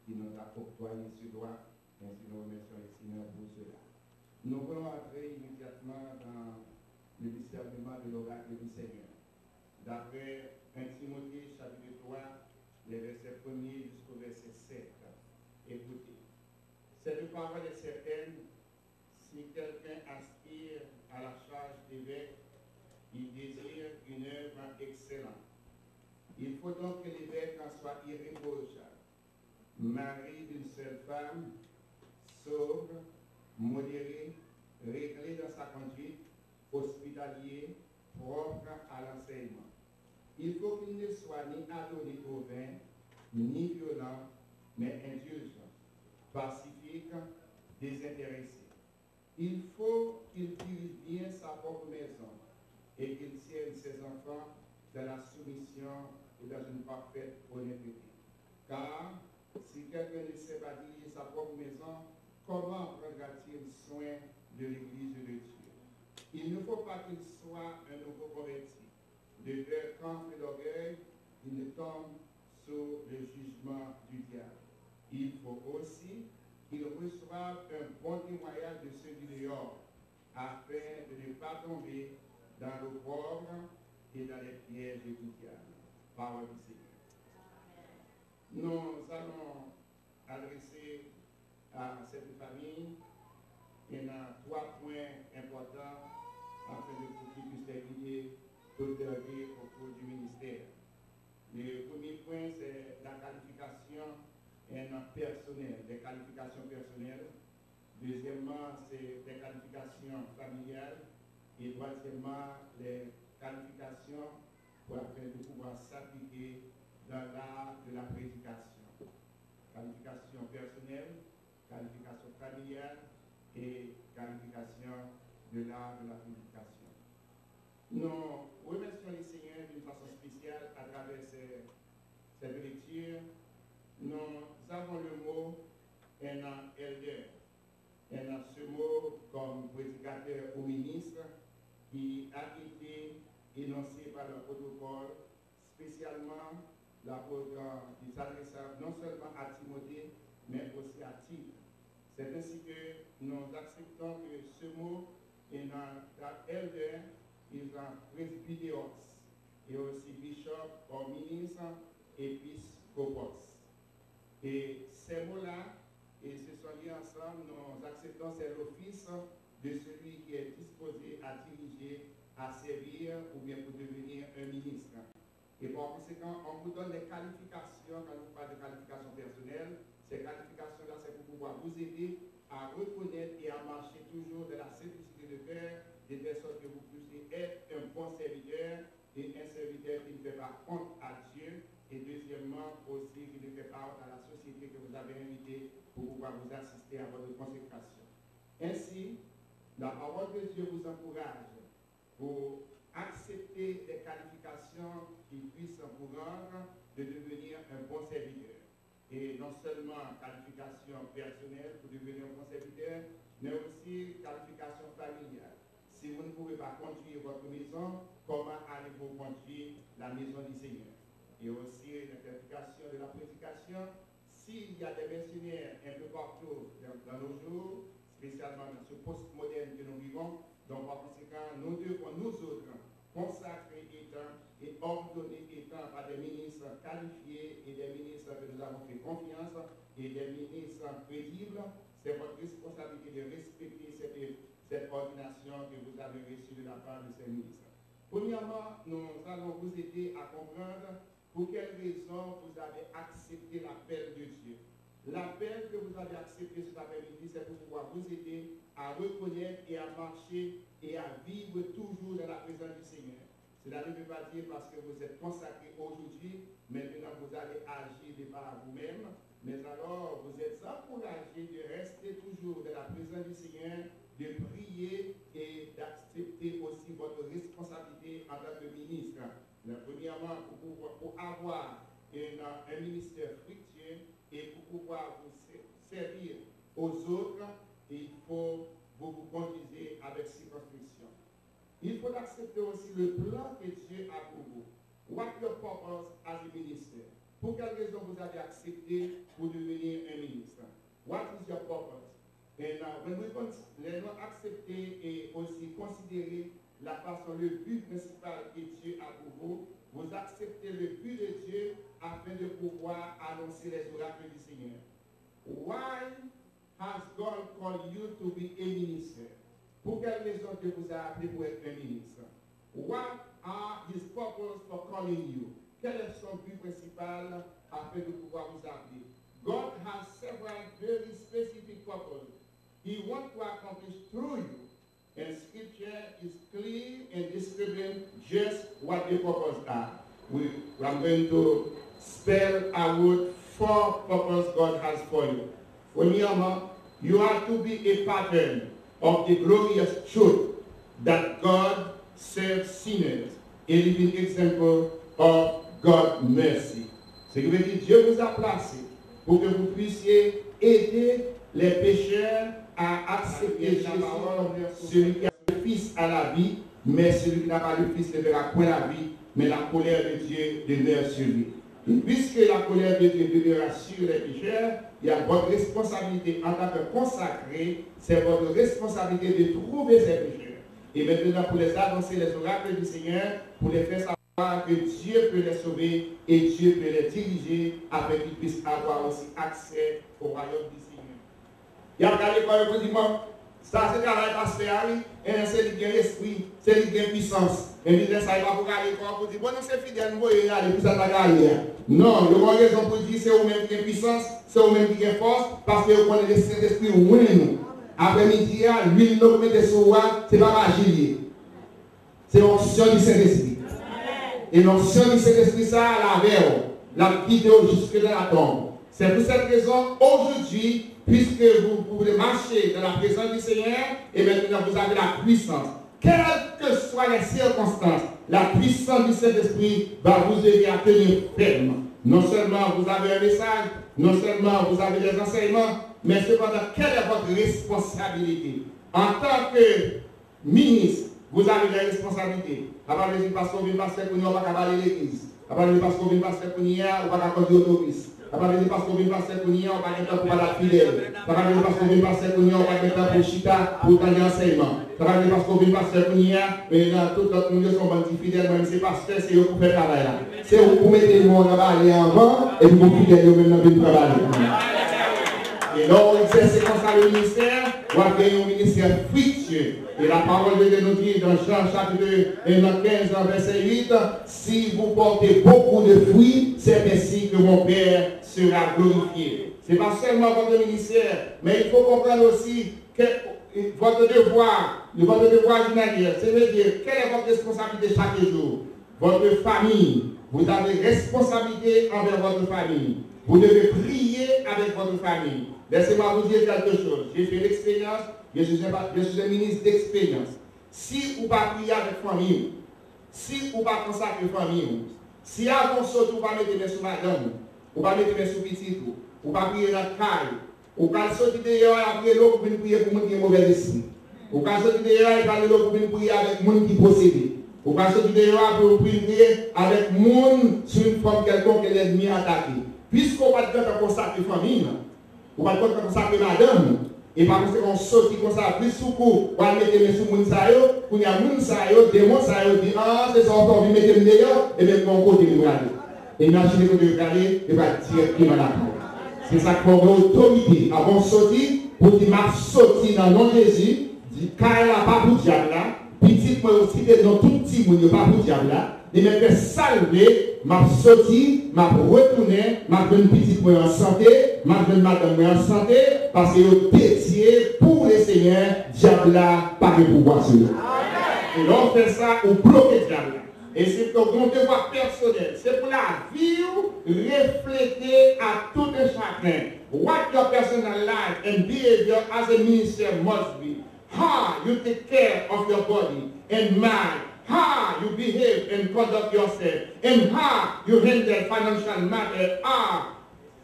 qui nous a octroyé ce droit. Ainsi nous remercions le Seigneur pour cela. Nous voulons entrer immédiatement dans le discernement de l'oracle du Seigneur. D'après 1 Timothée chapitre 3, les versets 1er jusqu'au verset 7. Écoutez, cette parole est certaine, si quelqu'un aspire à la charge d'évêque, il désire une œuvre excellente. Il faut donc que l'évêque en soit irréprochable, mari d'une seule femme, sobre, modéré, réglé dans sa conduite, hospitalier, propre à l'enseignement. Il faut qu'il ne soit ni adonné au vin, ni violent, mais indulgent, pacifique, désintéressé. Il faut qu'il dirige bien sa propre maison et qu'il tienne ses enfants dans la soumission et dans une parfaite honnêteté. Car si quelqu'un ne sait pas diriger sa propre maison, comment prendra-t-il soin de l'Église de Dieu? Il ne faut pas qu'il soit un nouveau converti. De peur qu'enfle l'orgueil, il ne tombe sous le jugement du diable. Il faut aussi qu'il reçoive un bon témoignage de ceux du dehors, afin de ne pas tomber dans l'opprobre et dans les pièges du diable. Parole du Seigneur. Nous allons adresser à cette famille, il y a 3 points importants afin de qu'ils puissent les guider toute leur vie au cours du ministère. Le premier point, c'est la qualification personnelle, des qualifications personnelles. Deuxièmement, c'est des qualifications familiales. Et troisièmement, les qualifications pour afin de pouvoir s'appliquer dans l'art de la prédication. Qualification personnelle, qualification familiale et qualification de l'art de la prédication. Nous remercions les Seigneurs d'une façon spéciale à travers cette lecture. Nous avons le mot un elder. Ce mot comme prédicateur ou ministre qui a été énoncé par le protocole, spécialement l'apôtre qui s'adressa non seulement à Timothée, mais aussi à Tite. C'est ainsi que nous acceptons que ce mot est dans elder, il est en presbyteros, et aussi bishop, ou ministre, épiscopos. Et ces mots-là, et se sont liés ensemble, nous acceptons c'est l'office de celui qui est disposé à diriger, à servir ou bien pour devenir un ministre. Et par conséquent, on vous donne des qualifications, quand on parle de qualifications personnelles, ces qualifications-là, c'est pour pouvoir vous aider à reconnaître et à marcher toujours de la simplicité de cœur, de telle sorte que vous puissiez être un bon serviteur et un serviteur qui ne fait pas honte à Dieu, et deuxièmement aussi qui ne fait pas honte à la société que vous avez invitée pour pouvoir vous assister à votre consécration. Ainsi, la parole de Dieu vous encourage pour accepter les qualifications qui puissent vous rendre de devenir un bon serviteur. Et non seulement qualification personnelle pour devenir un bon serviteur, mais aussi qualification familiale. Si vous ne pouvez pas conduire votre maison, comment allez-vous conduire la maison du Seigneur? Et aussi la qualification de la prédication. S'il y a des missionnaires un peu partout dans nos jours, spécialement dans ce post-moderne que nous vivons, donc par conséquent, nous devons nous autres consacrer étant et ordonner étant à des ministres qualifiés et des ministres que nous avons fait confiance et des ministres crédibles. C'est votre responsabilité de respecter cette ordination que vous avez reçue de la part de ces ministres. Premièrement, nous allons vous aider à comprendre pour quelles raisons vous avez accepté l'appel de Dieu. L'appel que vous avez accepté cet après-midi, c'est pour pouvoir vous aider à reconnaître et à marcher et à vivre toujours dans la présence du Seigneur. Cela ne veut pas dire parce que vous êtes consacré aujourd'hui, maintenant vous allez agir de par vous-même, mais alors vous êtes encouragé de rester toujours dans la présence du Seigneur, de prier et d'accepter aussi votre responsabilité en tant que ministre. Premièrement, pour avoir un ministère fructueux et pour pouvoir vous servir aux autres, il faut vous conduire avec circonspection. Il faut accepter aussi le plan que Dieu a pour vous. What your purpose as a minister? Pour quelle raison vous avez accepté pour devenir un ministre? What is your purpose? Et when we accepter et aussi considérer la façon, le but principal que Dieu a pour vous, vous acceptez le but de Dieu afin de pouvoir annoncer les oracles du Seigneur. Why has God called you to be a minister? Pour quelle raison que vous a appelé pour être un ministre? What are his purpose for calling you? Quel est son but principal afin de pouvoir vous appeler? God has several very specific purposes he wants to accomplish through you. And scripture is clear and describing just what the purpose are. I'm going to spell out 4 purposes God has for you. Premièrement, you are to be a pattern of the glorious truth that God saves sinners, a living example of God's mercy. Ce qui veut dire que Dieu vous a placé pour que vous puissiez aider les pécheurs à accepter Jésus, celui qui a le Fils à la vie, mais celui qui n'a pas le Fils ne verra point la vie, mais la colère de Dieu demeure sur lui. Et puisque la colère de Dieu demeurera sur les pécheurs, il y a votre responsabilité en tant que consacré, c'est votre responsabilité de trouver ces pécheurs. Et maintenant, pour les annoncer les oracles du Seigneur, pour les faire savoir que Dieu peut les sauver et Dieu peut les diriger afin qu'ils puissent avoir aussi accès au royaume du Seigneur. Il y a regardé quand il dit, ça c'est le travail pasteur, et c'est lui qui a l'esprit, c'est lui qui a puissance. Et il dit, ça il va pour aller pour dire, bon, c'est fidèle, nous voyons aller, puis ça va aller. Non, il y a une raison pour dire, c'est vous-même qui a puissance, c'est vous-même qui a force, parce que vous connaissez le Saint-Esprit, vous nous. Après-midi, l'huile que vous mettez sur vous, ce n'est pas magie. C'est l'onction du Saint-Esprit. Et l'onction du Saint-Esprit, ça, la verre, la vidéo jusque dans la tombe. C'est pour cette raison, aujourd'hui, puisque vous pouvez marcher dans la présence du Seigneur, et maintenant vous avez la puissance. Quelles que soient les circonstances, la puissance du Saint-Esprit va vous aider à tenir ferme. Non seulement vous avez un message, non seulement vous avez des enseignements, mais cependant, quelle est votre responsabilité? En tant que ministre, vous avez des responsabilités. À part le pasteur, vous pasteur pour nous, on va pas aller l'église. À part le pasteur, vous pasteur pour nous, on va pas conduire l'autobus. À part le pasteur, vous pasteur pour nous, on va pas pour la fidèle. À part le pasteur, vous pasteur pour nous, on va pas pour chita, pour donner l'enseignement. À part le pasteur, vous pasteur pour nous, mais dans tout le monde sont bandits fidèles, même si pasteur, c'est eux qui font le travail là. C'est eux qui mettez le monde aller avant, et vous fidèles, vous maintenant venez travailler. Et là, on exerce comme ça le ministère, on va gagner un ministère fructueux. Et la parole de Dieu nous dit dans Jean chapitre 15, verset 8, si vous portez beaucoup de fruits, c'est ainsi que mon Père sera glorifié. Ce n'est pas seulement votre ministère, mais il faut comprendre aussi que votre devoir journalier, c'est-à-dire quelle est votre responsabilité chaque jour. Votre famille, vous avez responsabilité envers votre famille. Vous devez prier avec votre famille. Laissez-moi vous dire quelque chose. J'ai fait l'expérience, je suis un ministre d'expérience. Si vous ne pas prier avec famille, si vous ne pas consacrer famille, si avant ça, vous ne pas mettre sur madame, vous ne pas mettre sur petit, vous ne pas prier dans le caille, vous ne pas sortir dehors et après l'eau pour prier pour les gens qui ont mauvais esprit. Vous ne pas sortir dehors et parler l'eau pour prier avec les gens qui possèdent. Vous ne pas sortir dehors pour prier avec les gens sur une forme quelconque que l'ennemi a attaqué. Puisqu'on va pas consacrer famille, on va pas consacrer madame, et par conséquent, on sortit comme ça, plus sous coup, on va mettre les sous moun sa yo, pour y a moun sa yo, démon sa yo, dit, ah, c'est ça encore, vous mettez le meilleur, et même mon côté, vous regardez. Et imaginez que vous regardez, et va directement là. C'est ça qu'on a autorité, avant de sortir, pour dire, m'a sorti dans le nom de Jésus, dit, car elle n'a pas pour diable là, petit, moi aussi, dans tout petit monde, pas pour diable là, et même fait salver, m'a sorti, m'a retourné, m'a donné une petite moi en santé, m'a donné madame moi en santé, parce que je dédié pour les seigneurs, diable là, pas de pouvoir sur eux. Et là, on fait ça, on bloque le diable là. Et c'est pour mon devoir personnel, c'est pour la vie, refléter à tout un chacun. What your personal life and behavior as a minister must be. How you take care of your body and mind. How you behave and conduct yourself, and how you handle financial matters are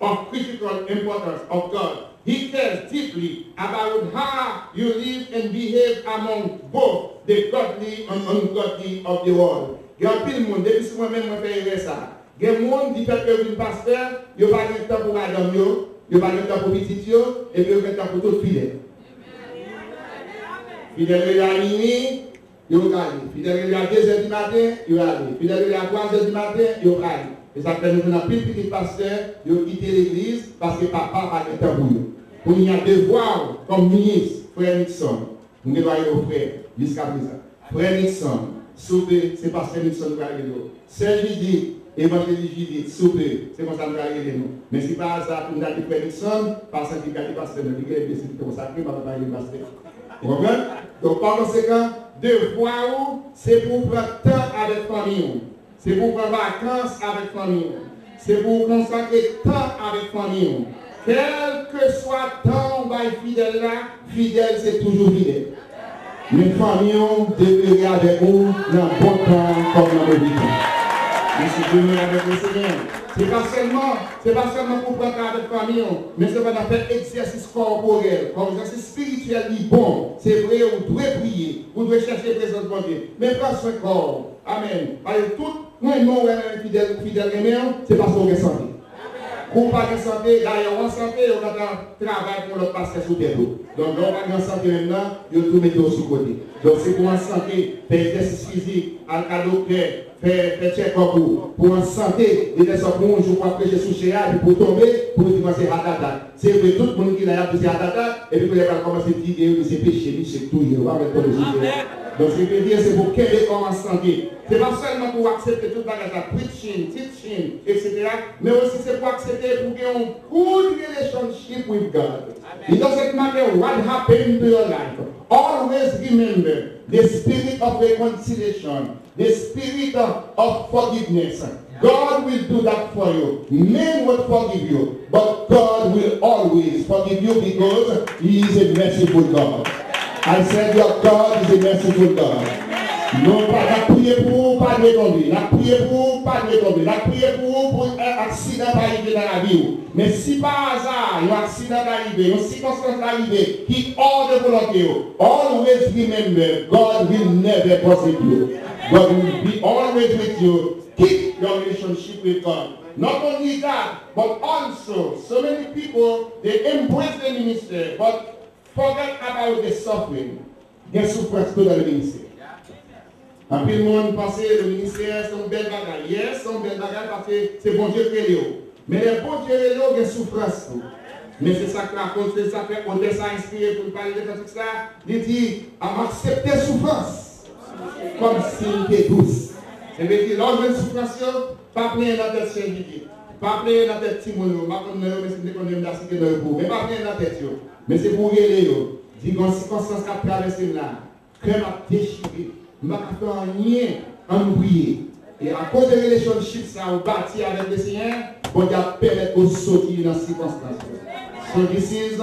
of critical importance of God. He cares deeply about how you live and behave among both the godly and ungodly of the world. Il y a pile de monde, depuis que moi-même je fais ça. Il y a des gens qui disent que le pasteur, il n'y a pas de temps pour madame, il n'y a pas de temps pour petit, et puis il y a de temps pour tout fidèle. Fidèle à minuit, il va aller. Fidèle à 2h du matin, il va aller. Fidèle à 3h du matin, il va aller. Et ça fait que nous avons plus de petits pasteurs, ils ont quitté l'église parce que papa a été pour eux. Pour il y a devoir comme ministre, frère Nixon, nous devons aller au frère jusqu'à présent. Frère Nixon, souper, c'est pasteur Nixon qui va aller nous. Saint Judith, évangéliste Judith, souper, c'est comme ça que nous allons aller nous. Mais si par hasard, nous avons frère Nixon, parce qu'il y a des pasteurs, nous avons des c'est consacré, nous allons aller pasteur. Vous comprenez? Donc par conséquent, devoir, c'est pour prendre temps avec famille. C'est pour prendre vacances avec famille. C'est pour consacrer temps avec famille. Quel que soit temps on va être fidèle là, fidèle c'est toujours fidèle. Les familles devront avec vous dans le bon temps comme dans le temps. Merci de avec le Seigneur. C'est pas seulement pour prendre temps avec famille, mais c'est pour faire exercice corporel, comme exercice spirituel bon. C'est vrai, vous devez prier, vous devez chercher la présence de Dieu. Mais pas son corps. Amen. Parce que tout le monde fidèle, c'est parce qu'on est santé. Pour pas de santé, d'ailleurs en santé, on a un travail pour le passer sous terre. Donc, on va en santé maintenant, on tout mettre sous côté. Donc, c'est pour en santé, faire exercice physique, à docteur, faire check-up pour en santé, et de ça pour un jour pour prêcher sous chéa, pour tomber, pour dire c'est ratata. C'est vrai, tout le monde qui l'a dit c'est ratata, et puis il va commencer à dire c'est péché, c'est tout, il va mettre le sujet. Donc, ce que je veux dire, c'est pour qu'elle est en santé. Ce n'est pas seulement pour accepter tout le bagage, preaching, teaching, etc. Mais aussi c'est pour accepter pour qu'il y ait une good relationship with God. It doesn't matter what happened to your life. Always remember the spirit of reconciliation, the spirit of forgiveness. God will do that for you. Men will forgive you, but God will always forgive you because He is a merciful God. I said your God is a merciful God. Non pas la prier pour pas de tomber, la prier pour pas de tomber, la prier pour un accident arriver dans la vie. Mais si par hasard un accident arrive, une circonstance arrive qui hors de volonté, always remember God will never forsake you. God will be always with you. Keep your relationship with God. Not only that, but also so many people they embrace the ministry, but forget about the suffering. Des souffrances dans le ministère. En plus, le monde pense que le ministère c'est une belle bagaille. Yes, c'est une belle bagaille parce que c'est bon Dieu qui est là. Mais les bons Dieu est là, il y a des souffrances. Mais c'est ça que raconte, c'est ça que on est inspiré pour parler de tout ça. Il dit, à accepter la souffrance comme s'il était douce. Et bien, lorsque une souffrance, pas plein dans tête serviteur, pas plein dans tête Timono, pas comme nous, mais c'est qu'on aime la cité dans le bout, mais pas plein dans tête. Mais c'est pour les dit qu'on circonstance qui a traversé là, cœur a déchiré, m'a fait rien en oublier. Et à cause de relationship, ça on bâti avec le Seigneur, bon Dieu permet de sortir dans ces circonstances. So this is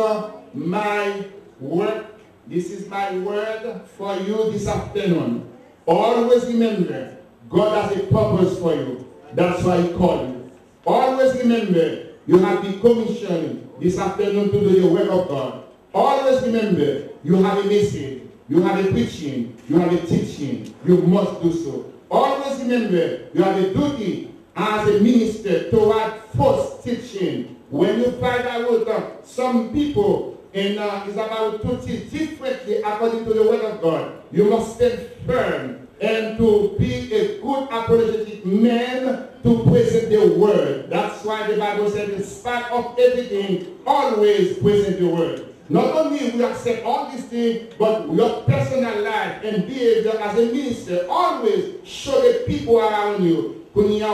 my work. This is my word for you this afternoon. Always remember, God has a purpose for you. That's why He called you. Always remember, you have been commissioned this afternoon to do the work of God. Always remember, you have a message, you have a preaching, you have a teaching. You must do so. Always remember, you have a duty as a minister toward false teaching. When you find out some people is about to teach differently according to the word of God, you must stand firm and to be a good apologetic man to present the word. That's why the Bible said, in spite of everything, always present the word. Not only we accept all these things, but your personal life and behavior as a minister, always show the people around you. Quand il y a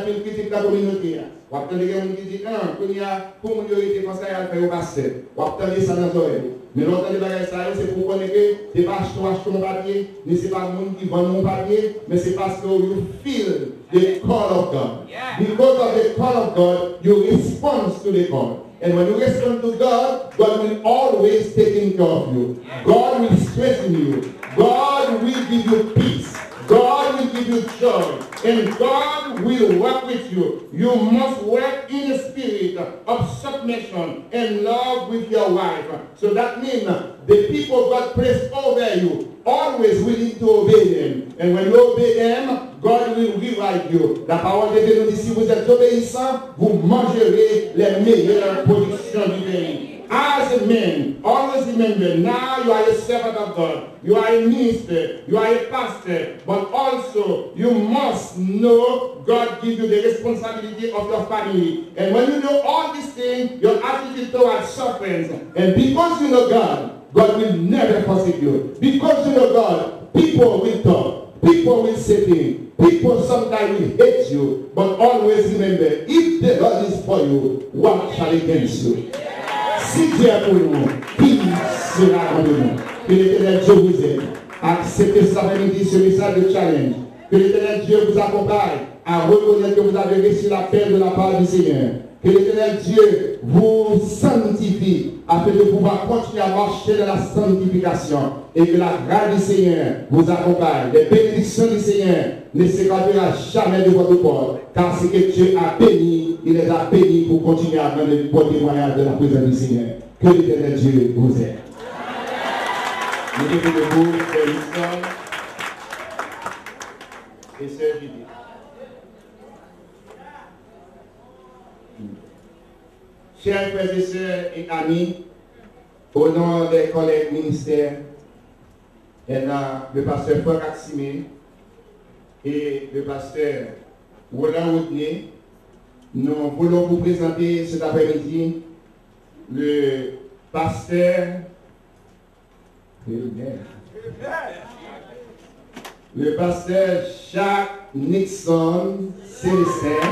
une critique de la communauté, ou attendez qu'il dit quand il y a pour minorité comme ça, il y a fait au passé, ou attendez ça dans les oreilles. Mais l'autre des bagages ça, c'est pour connaître que c'est pas acheter mon papier, mais c'est pas le monde qui vend mon papier, mais c'est parce que you feel the call of God. Because of the call of God, you respond to the call. And when you respond to God, God will always take care of you. God will strengthen you. God will give you peace. God will give you joy. And God will work with you. You must work in a spirit of submission and love with your wife. So that means the people God placed over you, always willing to obey them. And when you obey them, God will rewrite you. La parole de Dieu nous dit, si vous êtes obéissants, vous mangerez les meilleures productions du pays. As a man, always remember, now you are a servant of God. You are a minister. You are a pastor. But also, you must know God gives you the responsibility of your family. And when you know all these things, your attitude towards sufferings. And because you know God, God will never forsake you. Because you know God, people will talk. People will say things. People sometimes will hate you. But always remember, if the Lord is for you, what shall against you? Si Dieu est pour nous, qui sera contre nous? Que l'Éternel Dieu vous aide. Acceptez cet après-midi ce message de challenge. Que l'Éternel Dieu vous accompagne à reconnaître que vous avez reçu la paix de la part du Seigneur. Que l'Éternel Dieu vous sanctifie afin de pouvoir continuer à marcher dans la sanctification. Et que la grâce du Seigneur vous accompagne. Les bénédictions du Seigneur ne s'écartera jamais de votre porte. Car ce que Dieu a béni, il les a bénis pour continuer à donner le bon témoignage de la présence du Seigneur. Que l'Éternel Dieu vous aide. Mettez-vous debout, frère Wilson et sœur Judith. Chers frères et sœurs et amis, au nom des collègues ministères, le pasteur Franck Aximé et le pasteur Roland Woodney, nous voulons vous présenter cet après-midi le pasteur Jacques Nixon Célestin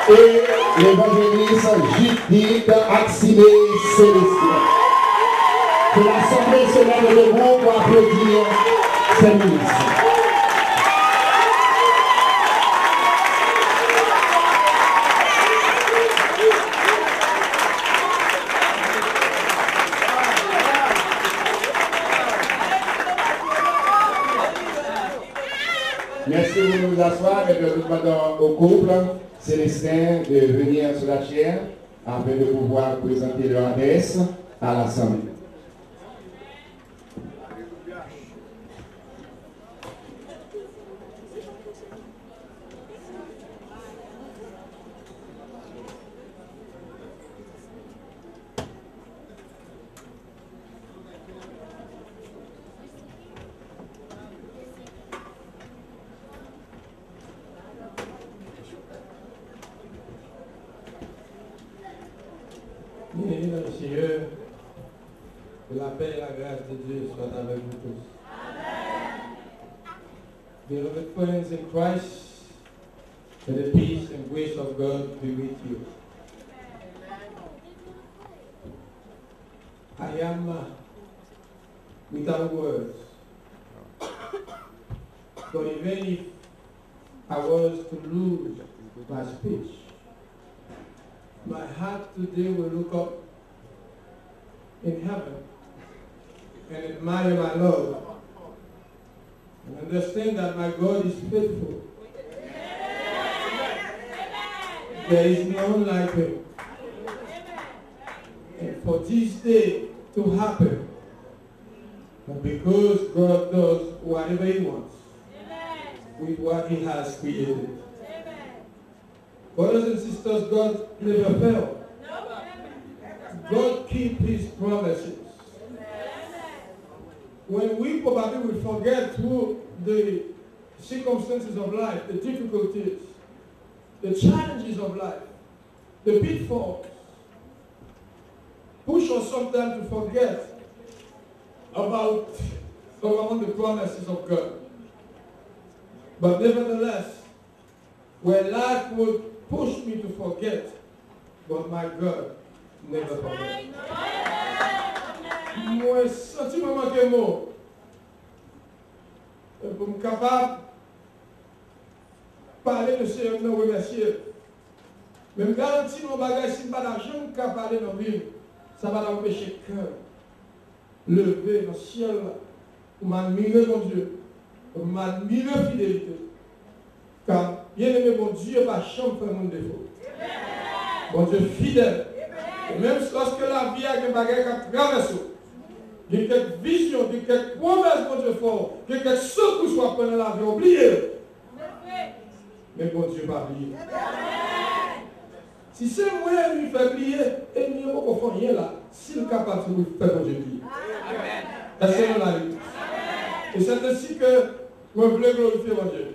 et l'évangéliste Judith Aximé Célestin. Que l'Assemblée se lève debout pour applaudir ces ministres. Merci de nous asseoir et de nous demander au couple Célestin de venir sur la chaire afin de pouvoir présenter leur adresse à l'Assemblée. Bien-aimés dans le Seigneur, que la paix et la grâce de Dieu soient avec vous tous. Amen. Beloved friends in Christ, May the peace and grace of God be with you. I am without words. But even if I was to lose my speech, my heart today will look up in heaven and admire my Lord and understand that my God is faithful. There is none like him. And for this day to happen, because God does whatever he wants with what he has created. Brothers and sisters, God never fails. God keeps his promises. When we probably will forget through the circumstances of life, the difficulties, the challenges of life, the pitfalls, push us sometimes to forget about the promises of God. But nevertheless, where life would push me to forget, but my God never forgets. Moi, senti maman que mot, pour me capable parler de ce Seigneur, nous remercier. Mais me garantis mon bagage, si je n'ai pas d'argent, je ne peux pas parler dans la vie. Ça va l'empêcher le cœur. Lever dans le ciel pour m'admirer mon Dieu, pour m'admirer la fidélité. Car, bien aimé, mon Dieu, pas chambre faire mon défaut. Mon Dieu fidèle. Et même lorsque la vie a des bagages qui traversent, il y a quelques visions, il y a quelques promesses, mon Dieu fort, il y a quelques secousses soit pendant la vie, oubliez. Mais mon Dieu va oublier. Si c'est moi qui lui fait oublier, et il n'y a pas rien là, s'il est capable de nous faire mon Dieu oublier. Est-ce que nous l'avons? Et c'est ainsi que moi je voulais glorifier mon Dieu.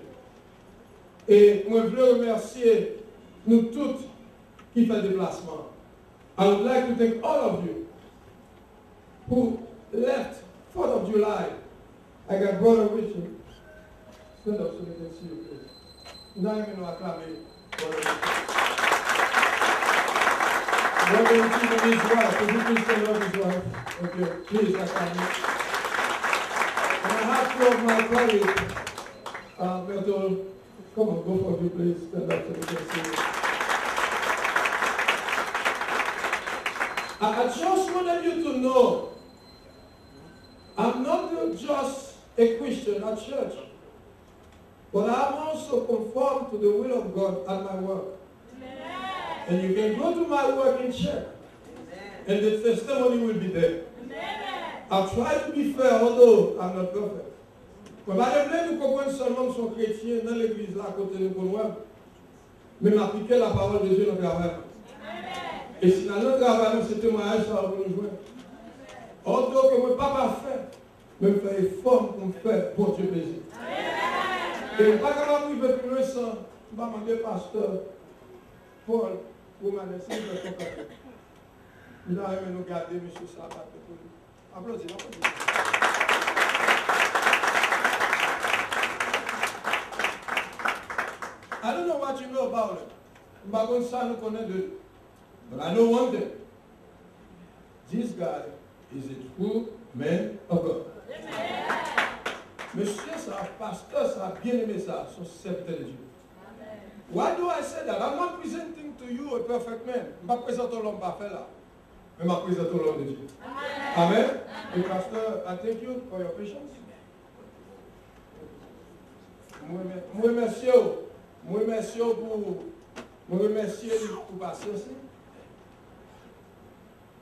Et moi je voulais remercier nous toutes qui font déplacement. I would like to thank all of you who left 4th of July. I got Brother Richard. Stand up so we can see you, please. Now I'm going to acclaim Brother Richard and his wife. Could you please stand up his wife? Okay, please acclaim me. And I have two of my colleagues. Bertol, come on, both of you please stand up so we can see you. I just wanted you to know, I'm not just a Christian at church, but I'm also conformed to the will of God at my work. Amen. And you can go to my work and check, and the testimony will be there. I'll try to be fair, although I'm not perfect. Mais je veux comprendre seulement que son chrétien dans l'église là, à côté de nous, mais m'appliquer la parole de Dieu dans le travail. Et si dans notre travail, ce témoignage, ça va nous jouer. Autant que moi, pas parfait, mais je fais effort pour me faire pour Dieu plaisir. Et je ne pas capable de plus loin sans, je vais demander pasteur Paul pour m'a laisser de son café. Il a aimé nous garder, M. Sabat. Applaudissez, applaudissez. I don't know what you know about it. Je ne sais pas si nous connaissons de. But I know one thing. This guy is a true man of God. Monsieur ça, pasteur ça, bien aimé ça, son serviteur de Dieu. Why do I say that? I'm not presenting to you a perfect man. Je ne vais pas présenter l'homme parfait là. Mais je vais présenter l'homme de Dieu. Amen. Et pasteur, I thank you for your patience. Moi remercie pour patience.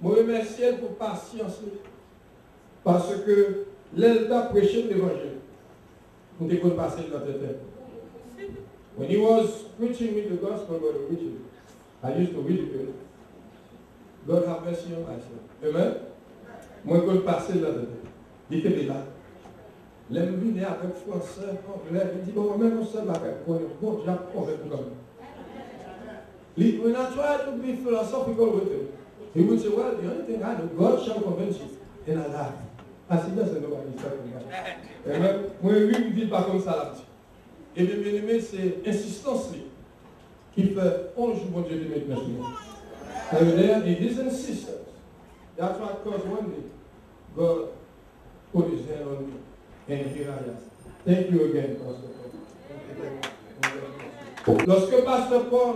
Je remercie pour patience. Parce que l'État a prêché l'évangile. Pour que vous passiez dans notre tête. When he was preaching me the gospel, Brother Richard, I used to ridicule. God have mercy on myself. Amen. Moi, je peux passer dans notre tête. Il était là. L'aime venir avec français, anglais. Il dit, bon, même on sait pas bon, j'ai appris comme ça. When I try to be philosophical with him, he would say, well, the only thing I know, God shall convince you. And I laugh. I said, yes, I know what he's talking about. Amen. Moi, lui, il ne dit pas comme ça là-dessus. Et bien aimé, c'est insistance. qui fait 11 jours, bon Dieu, de mettre merci. Are you there? And his insistence. That's why, because one day, God put his hand on me. And here I am. Thank you again, Pastor Paul. Lorsque Pastor Paul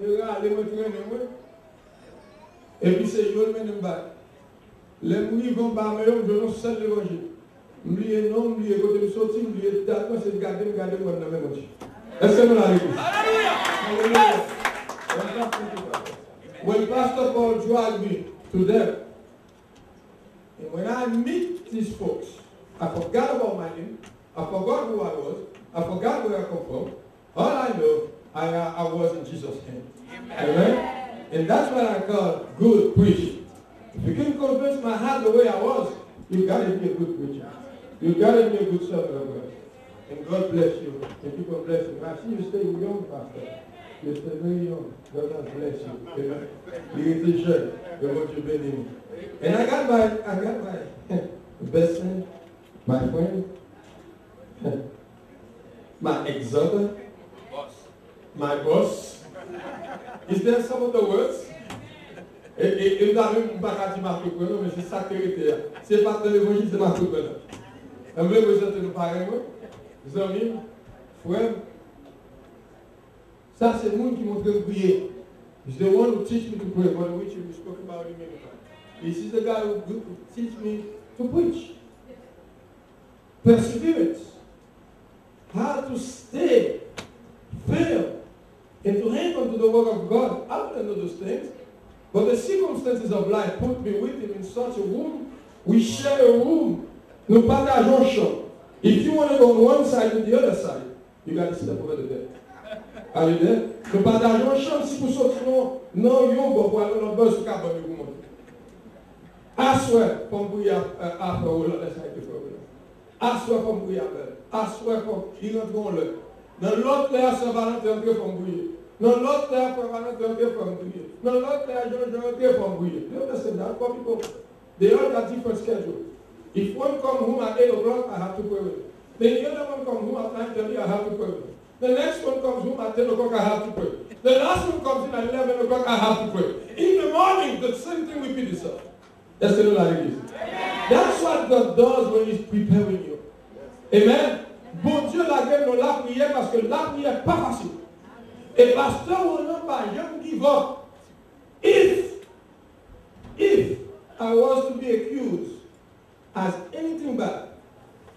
est allé me traîner, et puis c'est Joël Menemba. Les mouilles vont par mes hommes, je n'ai seul l'évangile. M'oubliez non, m'oubliez côté de sortie, m'oubliez date, moi c'est garder moi dans la même chose. Est-ce que nous l'avons dit? Alléluia! When Pastor Paul dragged me to them, and when I meet these folks, I forgot about my name, I forgot who I was, I forgot where I come from. All I know, I was in Jesus' hand. Amen? And that's what I call good preaching. If you can convince my heart the way I was, you got to be a good preacher. You got to be a good servant of God. And God bless you. And people bless you. I see you stay young, Pastor. You stay very young. God bless you. Amen. You get the shirt. You want your baby. And I got my best friend, my friend, my exhorter, my boss. Is there some of the words? Et vous avez un bagage de Marc Couprenant, mais c'est ça que c'est pas de l'évangile, c'est Marc Couprenant. Je vais vous présenter nous pareil, mes amis, frères. Ça, c'est le monde qui montre de prier. He's the one who teach me to pray, but which we spoke about him many times. This is the guy who teach me to preach. Perseverance. How to stay firm and to hang on to the word of God. I don't know those things. But the circumstances of life put me with him in such a room. We share a room. Nous partageons un champ. If you want to go on one side to the other side, you got to step over the bed. Are you there? Nous partageons un champ. Si vous sortez non, yon bon pour aller dans le bus, vous pouvez vous monter. I swear, from we are after all of this, I swear from we are there. I swear from il rentre dans le. Dans l'autre terre, ça va rentrer from we. Dans l'autre terre, ça va rentrer from we. Dans l'autre terre, je vais rentrer from we. You understand that? For people, they all got different schedules. If one come home at 8 o'clock, I have to pray with him. Then the other one comes home at 9:30, I have to pray with him. The next one comes home at 10 o'clock, I have to pray. The last one comes in at 11 o'clock, I have to pray. In the morning, the same thing repeats itself. That's the Amen. That's what God does when He's preparing you. Amen. Bon Dieu, la gueule, nous la prière parce que la prière n'est pas facile. Et pasteur, on n'a pas, je give up. If I was to be accused as anything bad,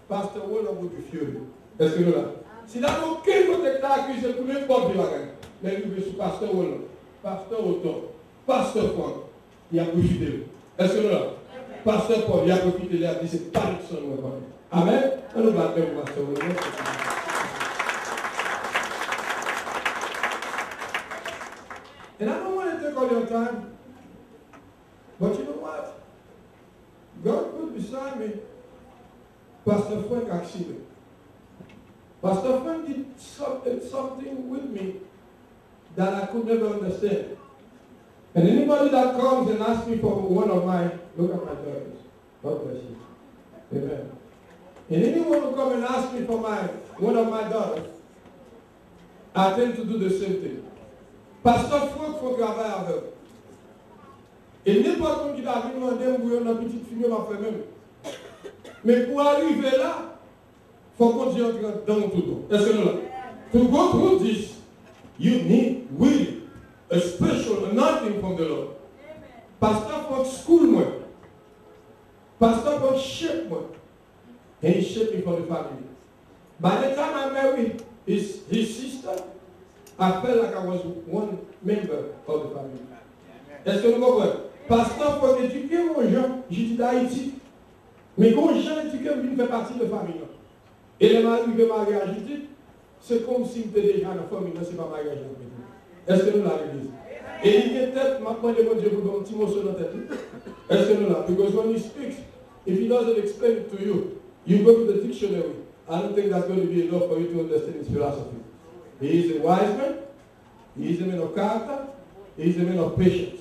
Pastor Warner would be furious. Est-ce que nous là? Si là, aucun côté que tu as accusé pour n'importe qui, mais lui, je suis Pasteur Warner, Pasteur Auton, Pasteur Franck, il a profité. Est-ce que nous là? Pasteur Paul, il a profité, il a dit, c'est pas le son. Amen. On nous va faire Pasteur Warner. And I don't want to take all your time, but you know what? God put beside me Pastor Frank actually. Pastor Frank did something with me that I could never understand. And anybody that comes and asks me for one of my, look at my daughters. God bless you. Amen. And anyone who comes and asks me for one of my daughters, I tend to do the same thing. Pasteur Frank faut travailler avec. Et n'importe qui t'a demandé une petite fille m'a fait même. Mais pour arriver là, il faut qu'on dise dans tout. Est-ce que nous là? To go through this, you need really a special anointing from the Lord. Pastor Frank school moi. Pastor Frank shape moi. And he shaped me for the family. By the time I married his sister, I felt like I was one member of the family. Est-ce que nous comprenons? Pasteur, pour éduquer aux gens, j'ai dit d'Haïti. Mais quand les gens éduqués, ils font partie de la famille. Et les mariés, mariage, je dis, c'est comme si tu étais déjà dans la famille, ce n'est pas mariage. Est-ce que nous l'avons l'église? Et il y a peut-être, maintenant, de mon Dieu, pour un petit morceau dans la tête. Est-ce que nous l'avons? Because when he speaks, if he doesn't explain it to you, you go to the dictionary. I don't think that's going to be enough for you to understand his philosophy. He is a wise man. He is a man of character. He is a man of patience.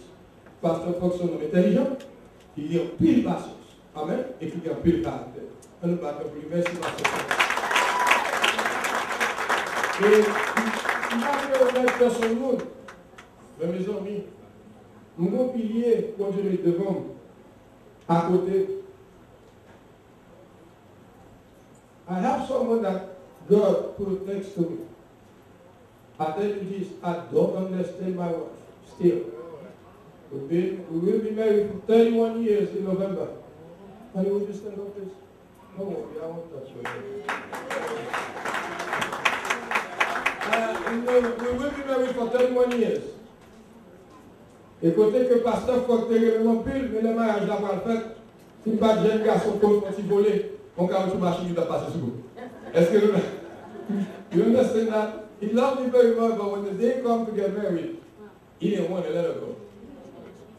Pasteur Fox est un homme intelligent. Il y a pile patience. Amen. Et il y a pile caractère. On nous bat pour lui. Merci, Pasteur Fox. Je vais personne d'autre. Mais mes amis, mon pilier, quand je mets devant, à côté, I have someone that God put next to me. I tell you this, I don't understand my wife still. We will be married for 31 years in November. Honey, would you stand up, please? No worry, I won't touch you. We will be married for 31 years. Et côté que pasteur faut que tu mon pile, mais le mariage là pour le faire, si pas de jeune garçon comme quand il volait, mon caoutchouc machine il doit passer sur vous. Est-ce que you understand that? He loved me very much, but when the day comes to get married, he didn't want to let her go.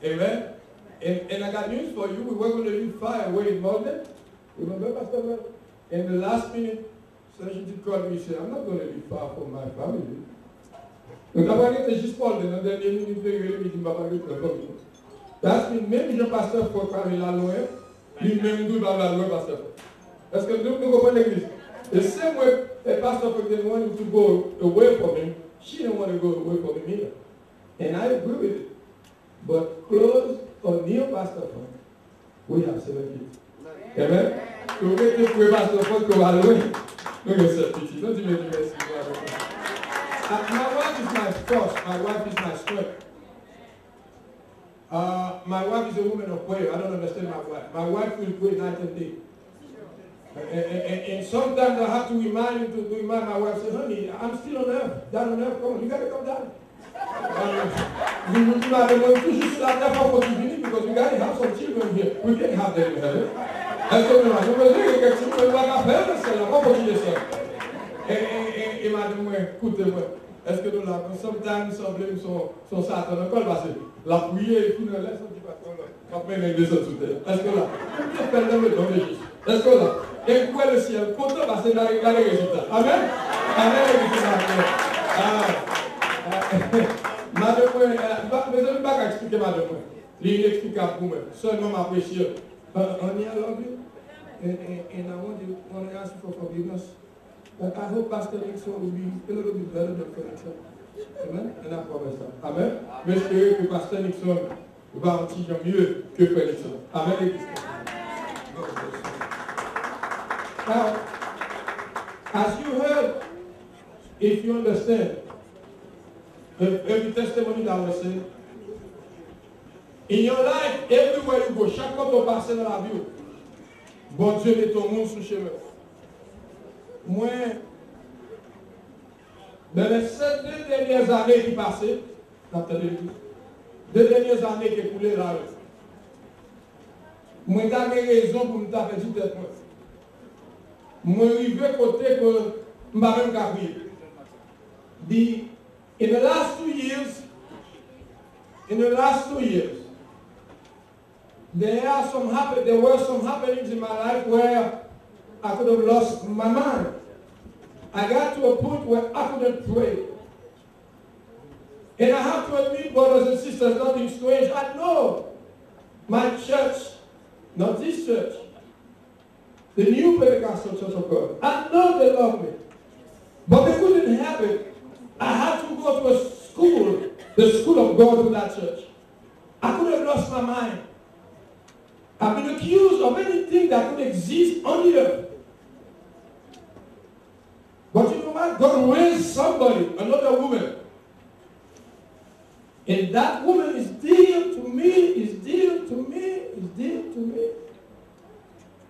Amen? And I got news for you. We were going to live far away in Malden. Remember, Pastor Bell? In the last minute, Sergeant did call me and said, I'm not going to live far from my family. Donc, après, j'étais juste Malden. Dans la dernière minute, il me dit, papa, je vais te That's mean, même le pasteur faut parler là loin, lui-même, nous, il va là loin, pasteur. Est-ce que nous comprenons l'église? The same way a pastor didn't want him to go away from him, she didn't want to go away from him either. And I agree with it. But close or near Pastor Funk, we have 7 kids. Amen? So we get to Pastor Funk go all the way. Look at 7 kids. Don't even do this. My wife is my force. My wife is my strength. My wife is a woman of prayer. I don't understand my wife. My wife will pray night and day. And sometimes I have to remind my wife, say, honey, I'm still on earth, down on earth, come on, you got to come down. Because we got to have some children here. We can't have them in heaven. Et madame, écoutez-moi, est-ce que nous l'avons? Sometimes, some blame son Satan. Encore passé. La prière, il faut nous laisser un petit patron là. Après, il descend sous terre. Est-ce que là? Tout est fait dans le don de Jésus. Est-ce que là? Et quoi le ciel? Content parce que dans les résultats. Amen? Amen. Madame, mais je ne vais pas expliquer madame. Il explique pour moi. Seulement m'apprécier. On y a l'anglais. And I want to ask you for forgiveness. But I hope Pastor Nixon will be a little bit better than Nixon. Amen? And I promise that. Amen? Mais j'espère que Pastor Nixon va un petit peu mieux que Frère Nixon. Amen? Now, as you heard, if you understand, every testimony that was said, in your life, everywhere you go, chaque fois que tu passes dans la vie, bon Dieu met ton monde sous chemin. Moi, dans les 7 dernières années qui passaient, 2 dernières années qui coulaient là, moi, j'ai raison pour me taper du tête. Moi, arrivé côté que je ne vais même pas crier. In the last 2 years, there were some happenings in my life where I could have lost my mind. I got to a point where I couldn't pray. And I have to admit, brothers and sisters, nothing strange. I know my church, not this church, the New Pentecostal Church of God. I know they love me. But they couldn't have it. I had to go to a school, the school of God to that church. I could have lost my mind. I've been accused of anything that could exist on the earth. But you know what? God raised somebody, another woman. And that woman is dear to me, is dear to me, is dear to me.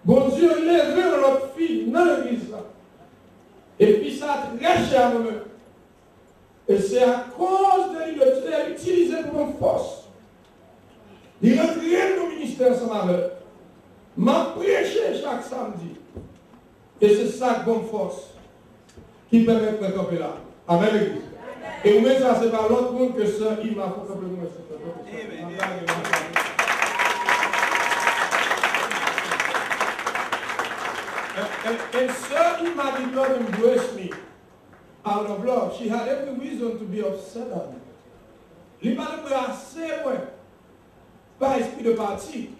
Bon Dieu, il est levé notre fille dans l'église. Et puis ça a très cher à moi-même. Et c'est à cause de lui que tu l'as utilisé pour une force. Il rentre dans le ministère ensemble avec. M'a prêché chaque samedi. Et c'est ça qui bonne force qui permet de camper là. Amen l'église. Et vous mettez ça, c'est pas l'autre monde que ça, il m'a fait camper moi. And so Ima did not embrace me out of love. She had every reason to be upset at me. L'Ima ne peut assez loin. Par esprit de parti.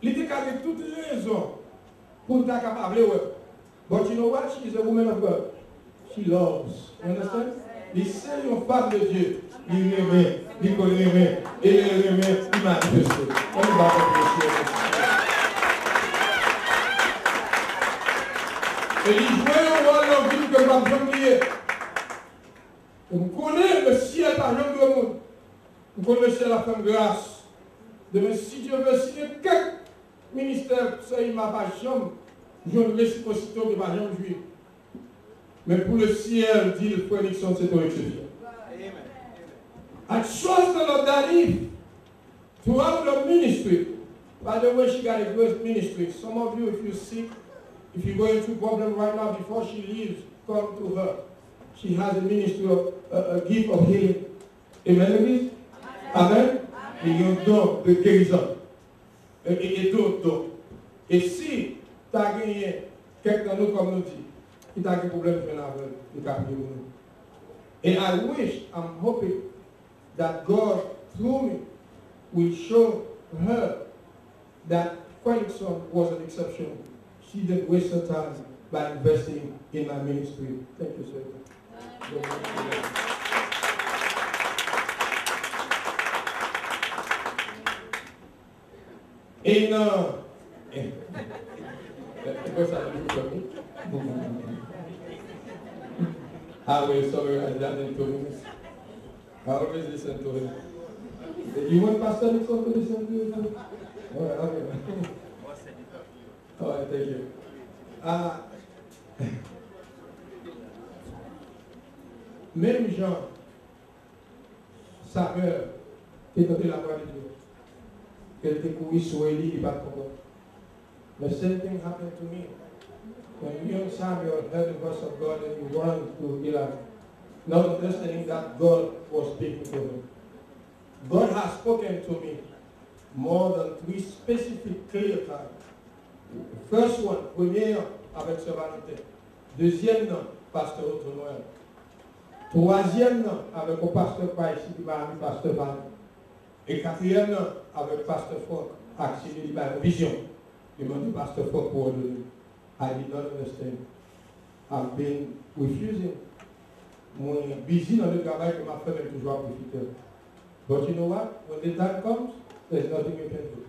Il était avec toutes les raisons pour être capable. But you know what? She is a woman of God. She loves. You understand? Il sait une femme de Dieu. Il remet, il connaît, et il remet, il manifeste. On va réfléchir. Et il jouait un rôle dans la vie que je vais oublier. On connaît le ciel par l'homme du monde. On connaît le ciel à la femme grâce. Demain, si Dieu veut signer quelques ministères, ça il m'a pas chambre. Je ne réciprocité de ma jambe juive. Mais pour le ciel, dit le frère Nixon, c'est une exception. I trust the Lord that to have the ministry. By the way, she got a great ministry. Some of you, if you're sick, if you're going through problem right now, before she leaves, come to her. She has a ministry of a gift of healing. Amen, ladies? Amen? Il y a un don de guérison. Et d'autres dons. Et si tu as gagné quelqu'un nous comme nous dit, qui a des problèmes de avec nous. And I wish, I'm hoping that God, through me, will show her that Frankston was an exception. She didn't waste her time by investing in my ministry. Thank you, sir. I will summarize that in 2 minutes. I always listen to him. You want Pastor Nixon to listen to you too? All right, okay. All right, thank you. Même Jean, sa mère, qui était la voix de Dieu, qu'elle était courue sur Élie, il va comprendre. The same thing happened to me. When young Samuel heard the voice of God and he ran to Eli, not understanding that God was speaking to him. God has spoken to me more than 3 specific clear times. First one, première avec Servanité. Deuxième, pasteur Otto Noël. Troisième, avec le pasteur Païsi, pasteur Van. Et quatrième, avec pasteur Fogg, Axel Vision. Il m'a dit, pasteur Fogg, pour donner. I did not understand. I've been refusing. Moi, busy dans le travail que ma femme est toujours profiter. But you know what? When the time comes, there's nothing you can do.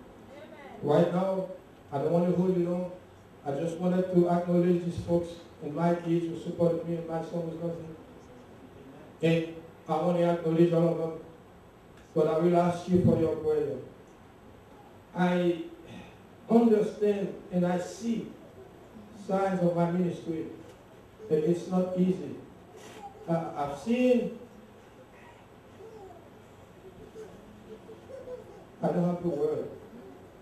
Right now, I don't want to hold you long. I just wanted to acknowledge these folks and my kids who supported me and my son was nothing. And I want to acknowledge all of them. But I will ask you for your prayer. I understand and I see signs of my ministry, and it's not easy. I've seen, I don't have the word,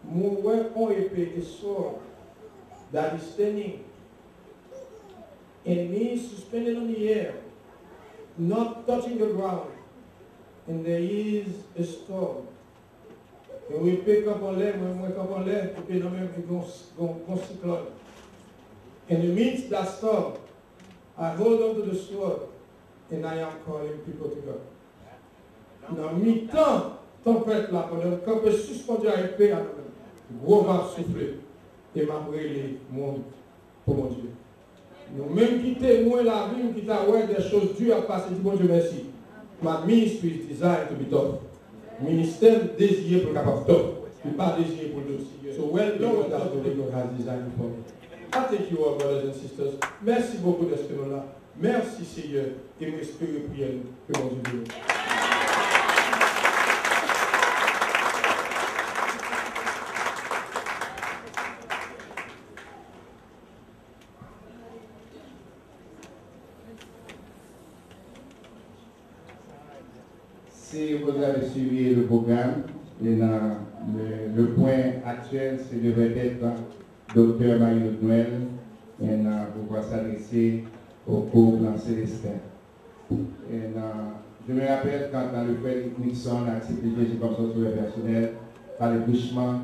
more on a sword that is standing and me suspended on the air, not touching the ground, and there is a storm. And we pick up on l'air, when we wake up on l'air, we pick up on cyclone. In the midst of that storm, I hold on to the sword and I am calling people to God. Dans mi-temps, tempête là, pendant qu'on peut suspendre à épée à nous-mêmes, gros vent souffler et m'a brûlé monde pour mon Dieu. Nous-mêmes qui témoins la vie, qui t'a ouais des choses dures à passer, dis bon Dieu merci. My ministry is designed to be tough. Ministère désiré pour capable tough, mais pas désiré pour le Seigneur. So well done, that's the way God has designed for me. I thank you all, brothers and sisters. Merci beaucoup d'être là. Merci Seigneur. Et nous espérons prier que mon Dieu bénisse. Si vous avez suivi le programme, le point actuel, c'est devrait être Dr. Mario Noël et pouvoir s'adresser au couple célestin. Je me rappelle quand dans le frère Nixon a accepté Jésus comme son sauveur personnel, par le bouchement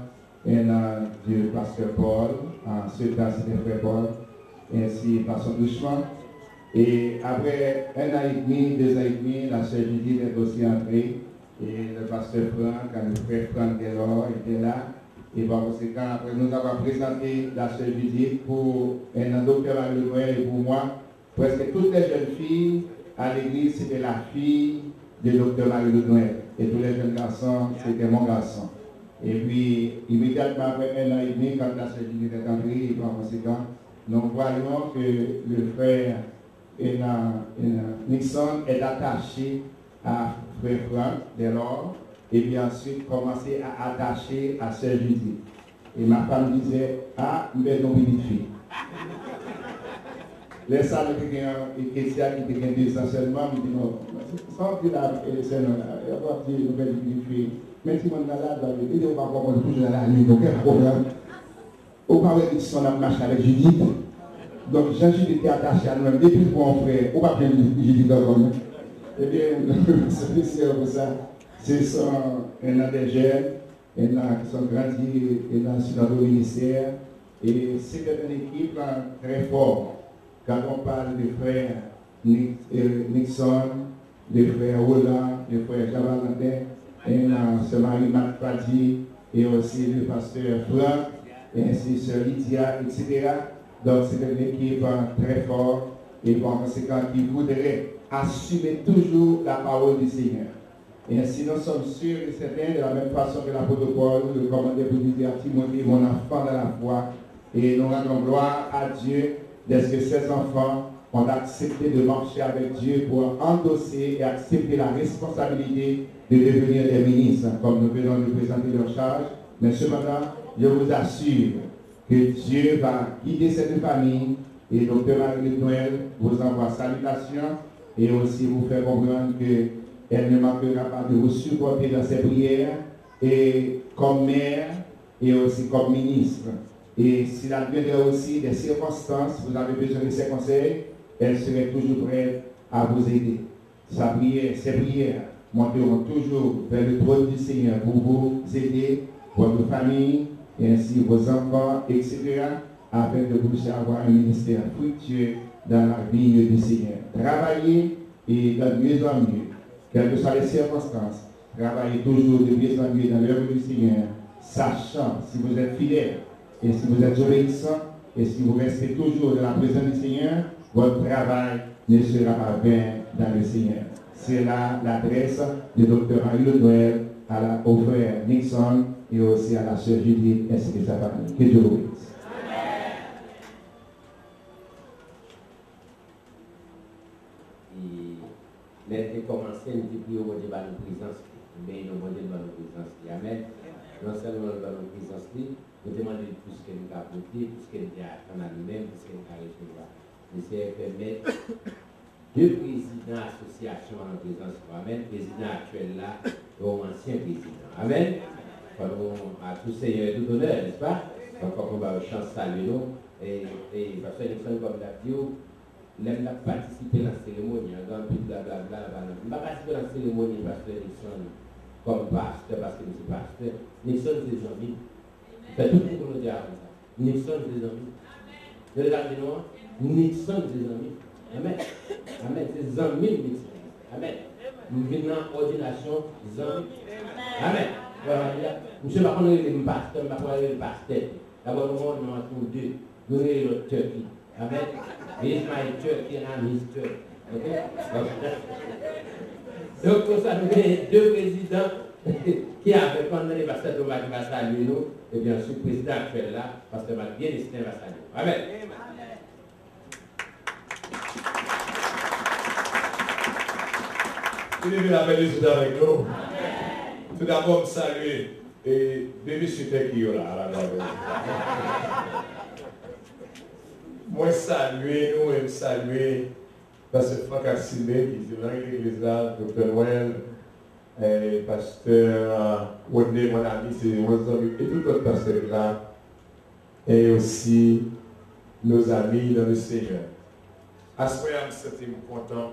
du pasteur Paul, ce temps c'était frère Paul, et ainsi par son bouchement. Et après 1 an et demi, 2 ans et demi, la sœur Judith est aussi entrée, et le pasteur Franck, le frère Franck Delors était là. Et par conséquent, après nous avons présenté la sœur Judith pour un docteur Marie Noël et pour moi, presque toutes les jeunes filles à l'église, c'était la fille du docteur Marie-Lou Noël. Et tous les jeunes garçons, c'était mon garçon. Et puis, immédiatement après 1 an et demi, quand la Sœur Judith est entrée, et par conséquent, nous voyons que le frère Nixon est attaché à frère Franck dès lors, et puis ensuite commencé à attacher à Sœur Judith. Et ma femme disait, ah, mais non, petite fille. Les salles qui ont Christian qui étaient 2 ans seulement, me disent non, sans que la c'est non, il y a pas de nouvelle fille. Mais si on a là, il ne va pas comprendre toujours la nuit, donc quel problème. Au parler de son âme marche avec Judith. Donc Jean-Judith était attaché à nous-mêmes, depuis le bon frère, on va bien Judith comme. Eh bien, c'est pour ça. Ce sont un des jeunes, qui sont grandis dans le ministère. Et c'était une équipe très forte. Quand on parle des frères Nixon, des frères Roland, des frères Jean-Valentin, et Sœur Marie-Marc-Fadi, et aussi le pasteur Franck, et ainsi Sœur Lydia, etc. Donc c'est une équipe très forte et par conséquent qui voudrait assumer toujours la parole du Seigneur. Et ainsi nous sommes sûrs et certains, de la même façon que l'apôtre Paul, le commandait pour dire à Timothée, mon enfant dans la foi, et nous rendons gloire à Dieu d'être que ces enfants ont accepté de marcher avec Dieu pour endosser et accepter la responsabilité de devenir des ministres, comme nous venons de présenter leur charge. Mais cependant, je vous assure que Dieu va guider cette famille et Dr Marie-Lou Noël vous envoie salutations et aussi vous fait comprendre qu'elle ne manquera pas de vous supporter dans ses prières et comme mère et aussi comme ministre. Et s'il adviendrait aussi des circonstances, vous avez besoin de ses conseils, elle serait toujours prête à vous aider. Sa prière, ses prières monteront toujours vers le trône du Seigneur pour vous aider, votre famille, et ainsi vos enfants, etc., afin de vous avoir un ministère fructueux dans la vie du Seigneur. Travaillez et de mieux en mieux, quelles que soient les circonstances, travaillez toujours de mieux en mieux dans l'œuvre du Seigneur, sachant si vous êtes fidèle et si vous êtes obéissant et si vous restez toujours dans la présence du Seigneur, votre travail ne sera pas vain dans le Seigneur. C'est là l'adresse du Dr Marie-Lou Noël au frère Nixon et aussi à la sœur Judith ainsi que sa famille. Que Dieu vous bénisse. Mais de commencer, nous disons que nous avons une présence, mais nous avons une présence. Amen. Non seulement nous avons une présence, nous demandons tout ce que nous avons apporté, tout ce que nous avons en nous-mêmes, tout ce que nous avons recevoir. Nous essayons de permettre 2 présidents d'association en présence. Amen. Président actuel là, ou ancien président. Amen. À tous Seigneur et tout honneur, n'est-ce pas? Donc, on va chance saluer nous. Et parce que Nixon, comme l'a dit, l'aime participer à la cérémonie. On a un peu blablabla. On va participer à la cérémonie parce que Nixon, comme pasteur, parce que nous sommes pasteur. Nixon, c'est des amis. C'est tout le monde dit comme ça. Nixon, c'est des amis. Vous avez dit non? Nixon, c'est des amis. Amen. Amen. C'est des amis Nixon. Amen. Nous venons en ordination des amis. Amen. Monsieur, par contre, il est pasteur, il est pasteur. D'abord, nous avons 2. Nous avons notre Turquie. Amen. He is my Turkey and I'm his Turkey. Okay? Donc, pour ça, nous avons 2 présidents qui avaient pendant les pasteurs qui va saluer nous. Et bien sûr, le président actuel là, pasteur bien estimé va saluer. Amen. Il est venu la bénédiction avec nous. Tout d'abord, saluer et bébé super qui est là à la base. Moi, saluer, nous, et saluer Pasteur Franck Assimé, qui est dans l'église là, Dr Noël, Pasteur Rodney, mon ami, c'est mon ami, et tout autre pasteur là, et aussi nos amis dans le Seigneur. À ce moment-là, je suis content,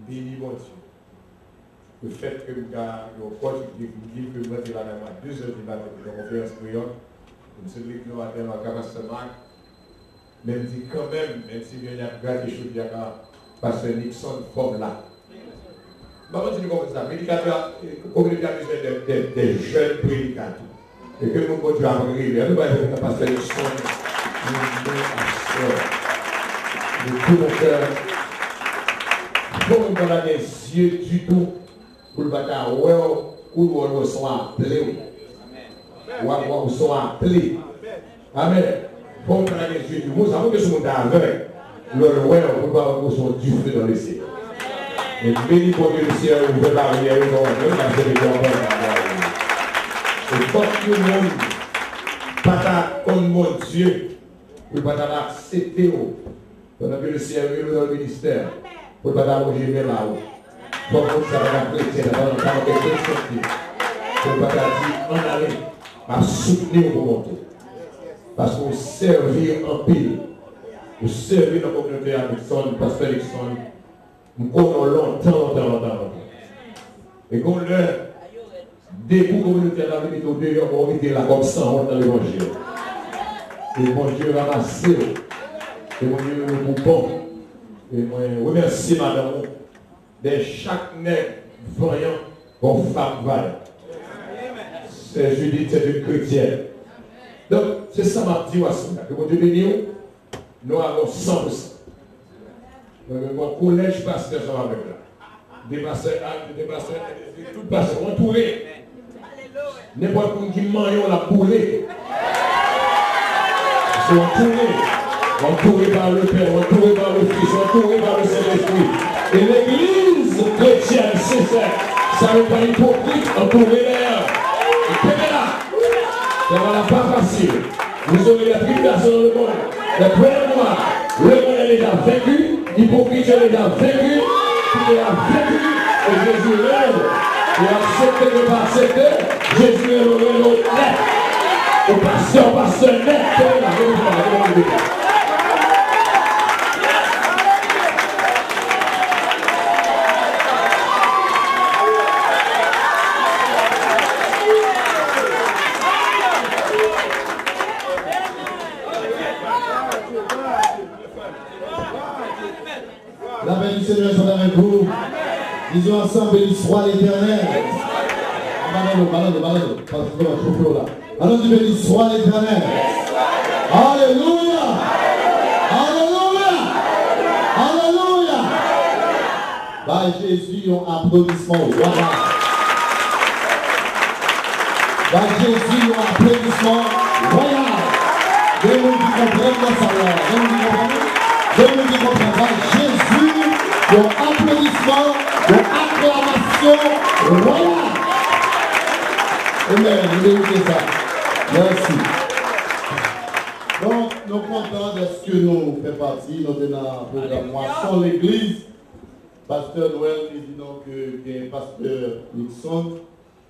béni mon Dieu. Le fait que nous avons continué que nous avons à 2 heures du matin pour la conférence priante, nous sommes venus à terre en capacité, même si quand même, si il y a des choses, il y a Pasteur Nixon forme là. Je vais continuer comme ça. Prédicateur, comme il y a des jeunes prédicateurs. Et que nous continuons à arriver. Nous allons faire Pasteur Nixon, nous tout mon cœur. Pour nous donner des yeux du tout, pour le bataille, où nous sommes appelés. Où nous sommes appelés. Amen. Pour nous donner des yeux du tout, nous savons que ce monde est aveugle. Le roi, pour voir nous sommes du feu dans le ciel. Et béni pour Dieu, le ciel, vous faites la rivière, vous avez la sécurité. Et quand tout le monde, pas comme mon Dieu, vous ne pouvez pas accepter, pendant que le ciel est dans le ministère, vous ne pouvez pas allonger là-haut. Pour que ça va la chrétienne, dans le temps de sortir. Vous ne pouvez pas dire, en aller, à soutenir vos montées. Parce que vous servez en pile. Vous servez dans la communauté à Nixon, pasteur Nixon. Nous connaissons longtemps. Et quand l'heure, début communautaire dans le milieu de Dieu, on était là comme ça, on dans l'évangile. Et mon Dieu ramassé. Et mon Dieu nous bon. Et moi, remercie madame de chaque nègre voyant comme femme vaillante. C'est Judith, c'est une chrétienne. Donc, c'est ça ma dit que mon Dieu bénit, nous avons 100%. Mon collège pasteur, ça va avec là. Des pasteurs, tout pasteur, entouré. N'importe qui mange, la boulée. Ils sont entourés par le Père, entourés par le Fils, entourés par le Saint-Esprit. Et l'église chrétienne, c'est ça. Ça ne veut pas hypocrite, entouré d'ailleurs. Et là, ça ne va pas facile. Vous aurez la tribulation dans le monde. Le premier noir, le monde est déjà vaincu. L'hypocrite est déjà vaincu. Il est vaincu. Et Jésus l'aide. Et accepté de ne pas accepter. Jésus est l'autre net. Au pasteur net. La paix du Seigneur soit avec vous. Disons ensemble, béni soit l'Éternel. Allons du béni soit l'Éternel. Alléluia. Alléluia. Alléluia. Bah Jésus, un applaudissement. Voilà. Bah Jésus, un applaudissement. Voilà. Deux mots qui comprennent le savoir. Deux mots qui comprennent. Jésus, un applaudissement, une acclamation royale. Amen. Vous écoutez ça. Merci. Donc, nous sommes contents de ce que nous faisons partie. Nous sommes dans le programme Moisson l'Église. Pasteur Noël, président que est pasteur Nixon.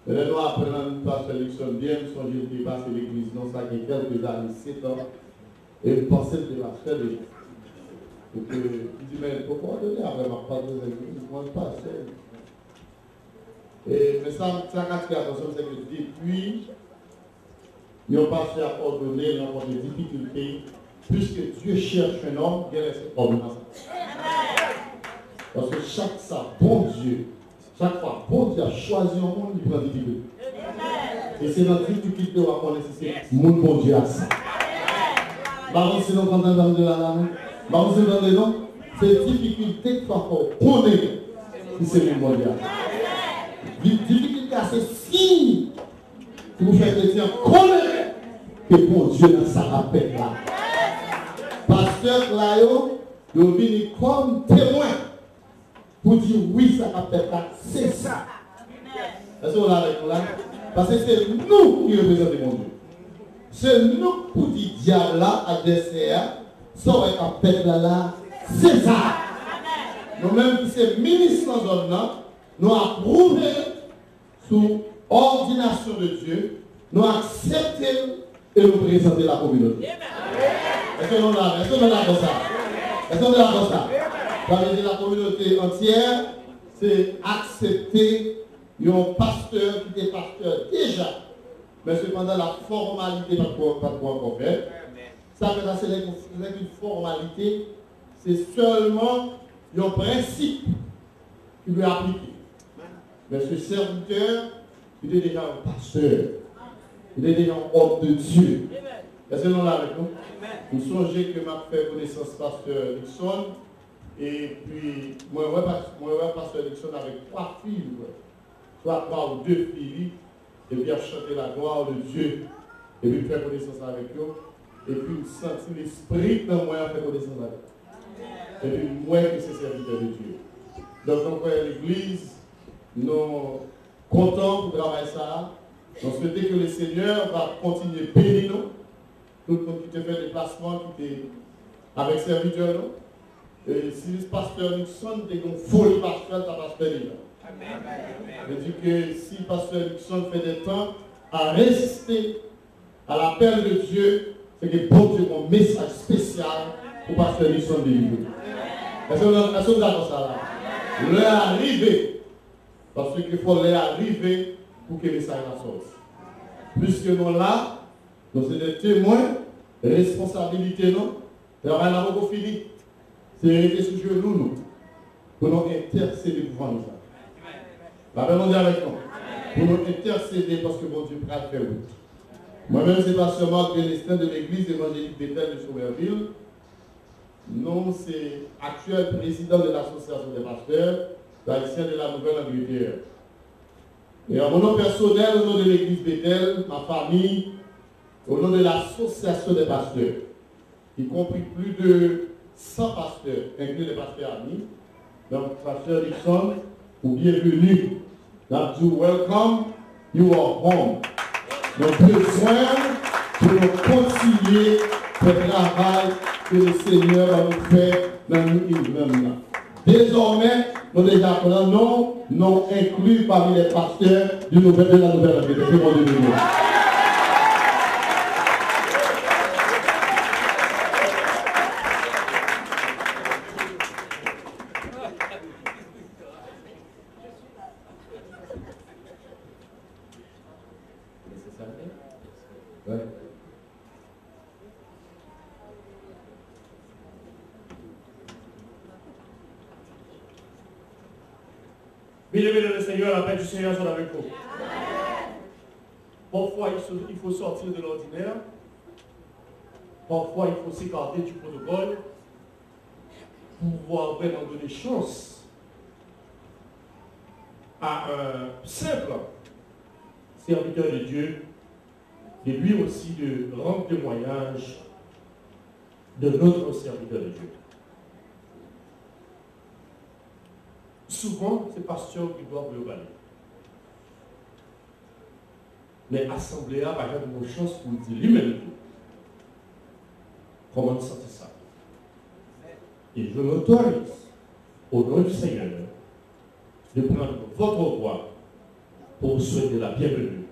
Et là, nous apprenons pasteur Nixon bien. Nous sommes dit que l'église, non, ça fait quelques années, 7 ans. Et nous pensons que la faire de donc, il dit, mais pourquoi donner après ma part de l'église? Moi, je passe. Mais ça a attiré l'attention, c'est que depuis, ils n'ont pas fait à ordonner, ils ont des difficultés. Puisque Dieu cherche un homme, il reste ordonnance. Parce que bon Dieu, chaque fois, bon Dieu a choisi un monde, il prend des difficultés. Et c'est notre difficulté qu'on va connaître, c'est mon bon Dieu a ça. Baron, c'est notre entendant de la lame. Baron, c'est dans les noms. C'est difficulté qu'il faut connaître. C'est le bon Dieu. Difficulté, c'est signe que vous faites chrétien connaître que bon Dieu a sa rappel là. Pasteur Clayo, il vient comme témoin pour dire oui, ça rappelle là, c'est ça. Est-ce qu'on l'a avec nous là? Parce que c'est nous qui représentons mon Dieu. C'est nous pour dire diable là, adversaire, ça va être appel là, c'est ça. Nous-mêmes qui sommes ministres dans zone là, nous approuvons sous ordination de Dieu, nous acceptons et nous présenter la communauté. Est-ce que nous l'avons? Est-ce que nous l'avons ça? Est-ce que nous l'avons ça? Ça veut dire la communauté entière, c'est accepter un pasteur qui est pasteur déjà, mais cependant la formalité pas quoi encore faire. Ça veut dire c'est une formalité, c'est seulement un principe qui doit appliquer. Mais ce serviteur, il est déjà un pasteur. Il est déjà un homme de Dieu. Est-ce que nous l'avons avec nous? Nous songeons que m'a fait connaissance pasteur Nixon. Et puis, moi, pasteur Nixon avec 3 filles, soit 3 ou 2 filles, et puis à chanter la gloire de Dieu, et puis faire connaissance avec eux, et puis sentir l'esprit dans moi à faire connaissance avec eux. Et puis moi que c'est serviteur de Dieu. Donc, on croit à l'église, nous sommes contents pour travailler ça. Nous souhaitons que le Seigneur va continuer à bénir nous. Tout le monde qui te fait des placements, qui est avec serviteur, nous. Et si le pasteur Nixon est une folie pasteur, ça va se faire. Je dis que si le pasteur Nixon fait des temps à résister à l'appel de Dieu, c'est que bon Dieu a un message spécial pour pasteur Nixon de l'île. Est-ce que vous êtes d'accord ça là? L'heure arrivé, parce qu'il faut l'heure arriver pour que le message sorte. Puisque nous là, nous sommes des témoins, responsabilité non, travail n'a pas fini. C'est rester sur genoux, nous, pour nous intercéder pour nous. La paix mondiale avec nous. Pour nous intercéder parce que mon Dieu prête faire route. Moi-même, c'est pasteur Marc Bélestin de l'église évangélique Bethel de Sauverville. Nous, c'est actuel président de l'association des pasteurs haïtiens de la Nouvelle-Angleterre. Et en mon nom personnel, au nom de l'église Bethel, ma famille, au nom de l'association des pasteurs, y compris plus de 100 pasteurs, inclus les pasteurs amis. Donc, pasteur Nixon, ou bienvenue. That you welcome, you are home. Nous avons besoin pour nous continuer le travail que le Seigneur va nous faire dans nous. Désormais, nous déjà prenons, nous inclus parmi les pasteurs de la Nouvelle-Angleterre. Bien-aimés le Seigneur, la paix du Seigneur soit avec vous. Parfois, il faut sortir de l'ordinaire. Parfois, il faut s'écarter du protocole pour pouvoir vraiment donner chance à un simple serviteur de Dieu et lui aussi de rendre témoignage de notre serviteur de Dieu. Souvent, c'est pasteur qui doit le parler. Mais l'Assemblée a pas de chance pour dire lui-même comment on sentit ça. Et je m'autorise, au nom du Seigneur, de prendre votre voix pour souhaiter la bienvenue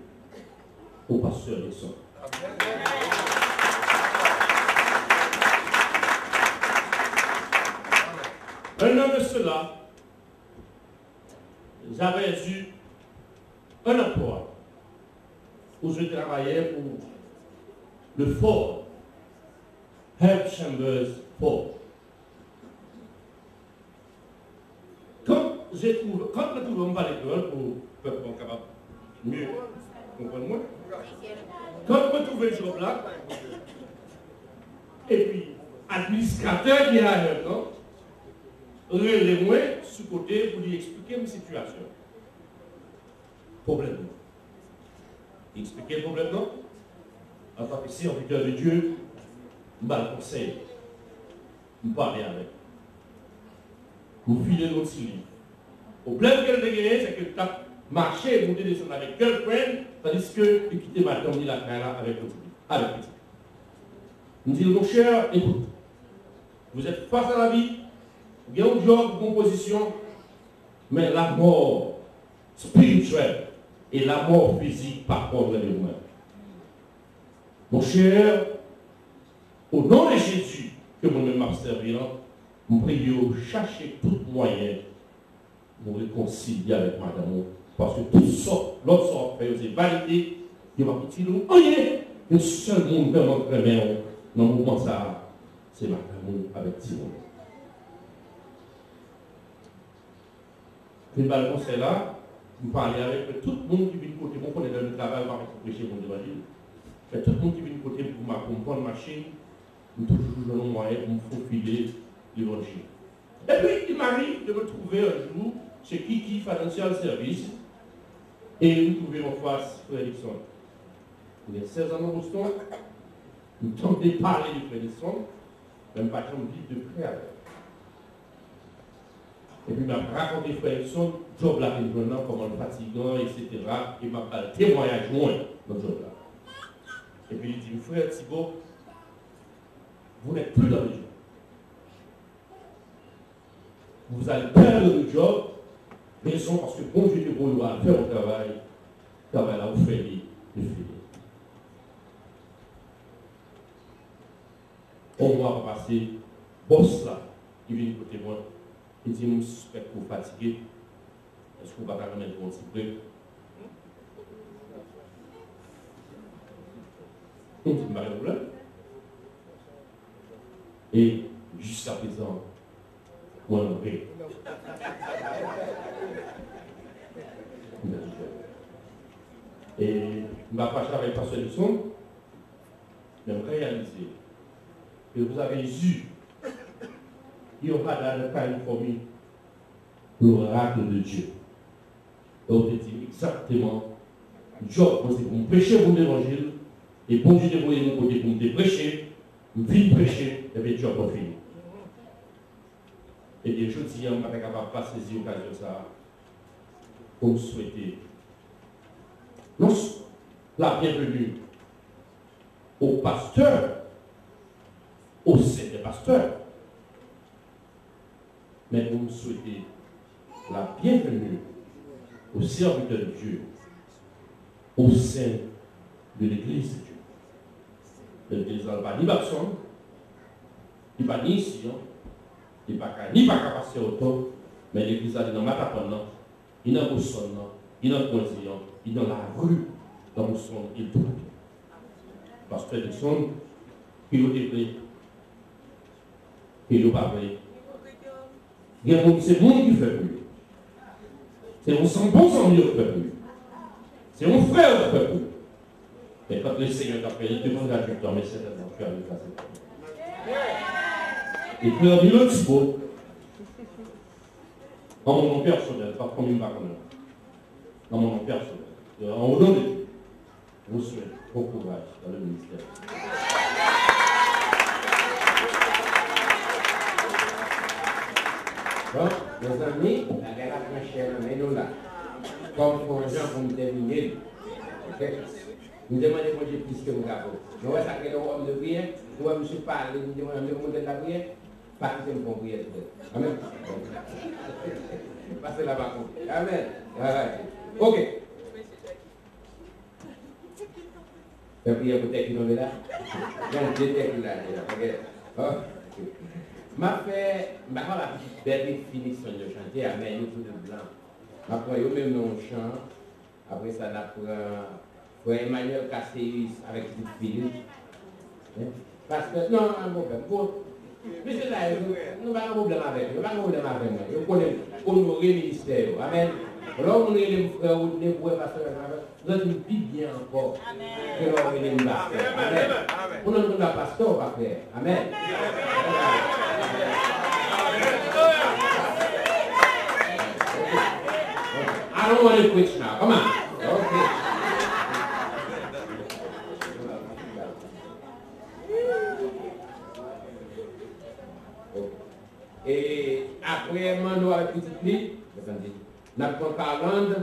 au pasteur Nixon. Un an de cela, j'avais eu un emploi où je travaillais pour le Ford, Herb Chambers Ford. Quand je trouve pas l'école pour être capable de mieux comprendre moi, quand je trouve le job là, et puis administrateur qui est à Herb, non? Relève-moi sous côté pour lui expliquer une situation. Problème. Expliquer le problème, non? En tant que serviteur de Dieu, je vais le conseil. Je vais parler avec. Vous filez notre livre. Le problème qu'elle a gagné, c'est que tu as marché et monté descendre avec girlfriend, tandis que tu quittes ma tombe la caméra avec l'autre livre. Avec petit. Je me dis, mon cher, écoute, vous êtes face à la vie. Il y a un job de composition, mais la mort spirituelle et la mort physique par contre de vous-même. Mon cher, au nom de Jésus, que moi-même m'a servi, je prie de chercher tout moyen pour réconcilier avec madame. Parce que tout ça, l'autre sort, c'est validé, il va petit nous, rien, le seul monde vraiment très bien dans le mouvement ça, c'est madame avec Timon. Je vais le conseil là, je parler avec tout le monde qui vient de côté, mon collègue dans le travail, va prêcher mon évangile. Tout le monde qui vient de côté pour m'accompagner machine, je toujours dans le moyen pour me faufiler l'évangile. Et puis, il m'arrive de me trouver un jour chez Kiki Financial Service et nous trouvons en face Fredrickson. Il y a 16 ans au Boston, nous tentons de parler de Fredrickson, même pas comme vivre de près avec. Et puis, il m'a raconté Fredrickson, job là, comment le fatigant, etc. Et il m'a parlé témoignage moins dans le job là. Et puis, il dit, frère Thibault, vous n'êtes plus dans le job. Vous allez perdre le job, raison parce que bon Dieu de vous va faire au travail là, vous faites le filet. On va passer, boss là, qui vient côté moi, il dit, nous suspect que vous fatiguez, est-ce que vous ne pouvez pas remettre mon petit prêt? Il dit, pas de problème. Et jusqu'à présent, moi non plus. Et je n'ai pas cherché avec Pasteur Lisson, mais réaliser que vous avez eu, il y aura dans le Californie l'oracle de Dieu. Donc, on dit exactement, job, c'est pour me prêcher pour l'évangile, et bon Dieu de vous aider pour me prêcher, je viens prêcher, et puis job est fini. Et bien, je dis, on ne pas capable de pas saisir l'occasion ça pour me souhaiter non la bienvenue aux pasteurs, au sein des pasteurs, mais pour me souhaiter la bienvenue aux serviteurs de Dieu, au sein de l'Église de Dieu. L'Église n'a pas ni Babson, ni pas ni ici, il n'y a pas passer autant, mais l'église a dit dans Matapan, il y a dans Bousson, il y a dans Poisillon, il y a dans la rue, dans Bousson, il trouve. Parce que les gens qui ont été qui n'ont pas pris. C'est le monde qui fait plus. C'est mon 100% mieux qui fait plus. C'est mon frère qui fait plus. Mais quand le Seigneur t'a pris, il demande à Victor, mais c'est tellement faire le passer. Et puis, il y a un petit mot, en mon nom personnel, pas comme il va connaître, dans mon nom personnel, en nom de Dieu, je vous souhaite bon courage dans le ministère. Bon, mes amis, la guerre a chère, mais nous là, comme pour les gens pour me terminer, nous demandons moi j'ai plus que vous avez. Nous voyons ça que nous hommes de prière, nous voyons monsieur parler, nous demandons de la prière. Pas que c'est une bonne prière. Amen. Passez là-bas. Amen. Ok. La prière pour tête qui nous est là. Donc, j'ai tête là. Ma fait, ma petite belle définition de chanter, Amen, nous tout de blanc. Après, nous même nous chant. Après ça, on apprend frère Emmanuel Casséus avec petite fille. Parce que, non, un problème. Monsieur là, nous n'avons pas de problème avec nous, nous n'avons pas de problème avec moi. Nous connaissons honorer le ministère. Amen. Alors, nous les frères, nous les frères, nous avons bien encore que nous avons les pasteurs. Amen. Nous n'avons pas de pasteur, pas frère. Amen. I don't want to preach now. Come on. Okay. Et après, nous avec petite fille, nous avons Carlande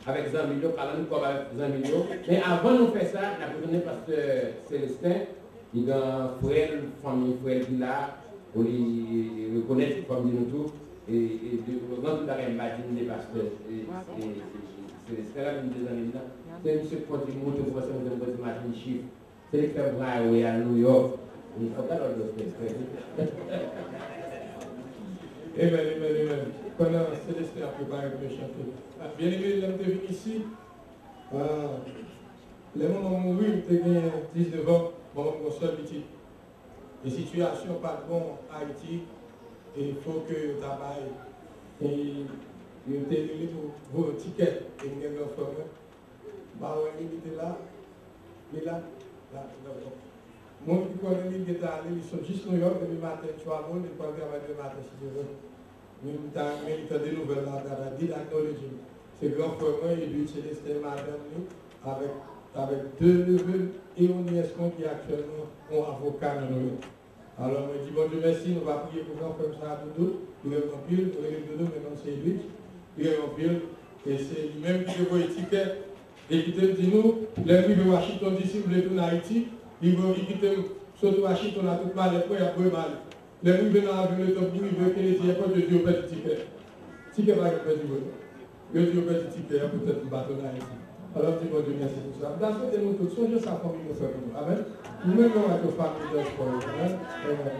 avec Zamilio, Carlande comme avec Zamilio. Mais avant de faire ça, nous avons besoin parce que Célestin, il y a un frère, une famille, frère qui est là, pour les reconnaître comme nous tous. Et dans tout le monde des pasteurs. Célestin, là, des années là. C'est M. Conti Moutou, pour ça, nous avons besoin de mettre un chiffre. C'est le frère Brian à New York. Il faut pas le Amen. Pendant Célestin a préparé pour chanter. Bien aimé, l'homme de venir ici. Les moments où mourir, tu as 19 ans, mon seul petit. Les situations pas bon à Haïti, et il faut que tu travailles. Et il y a vos tickets, et il y a un enfant. Il était là, il est là. Moi qui connais les guitares, ils sont juste New York, le matin, tu vas voir, ils peuvent travailler le matin si tu veux. Même temps, il y a des nouvelles dans la vie d'acknowledge. C'est grand frère moi, et lui, Célestin, madame, avec deux neveux et un nièce qui actuellement ont avocat dans le. Alors, je dis, bon Dieu merci, nous allons prier pour grand frère ça à tout. Il est en pile, il est de nous, maintenant c'est lui. Il est en pile, et c'est lui-même qui veut étiquette. Et qui te dit, nous, les rives de Washington, d'ici, vous voulez tout en Haïti, il veut quitter, surtout Washington, a tout mal, il y a peu mal. Les rives dans l'avion, le top, il veut que les tiers, de Dieu, petit ticket. Ticket, pas que petit ticket. Le Dieu, petit ticket, peut-être un bâton en Haïti. Alors, dis bon Dieu, merci pour ça. Dans ce que nous tous, songez sa famille, nous faisons. Amen. Nous-mêmes, nous avons famille de l'espoir. Amen. Amen.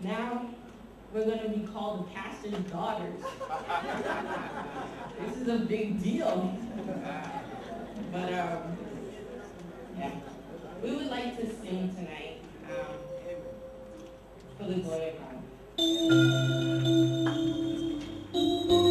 Now, we're going to be called the pastor's daughters. This is a big deal. But, yeah. We would like to sing tonight for the glory of God. Oh,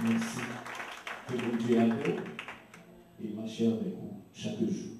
Merci. Que bon Dieu avec vous et marcher avec vous chaque jour.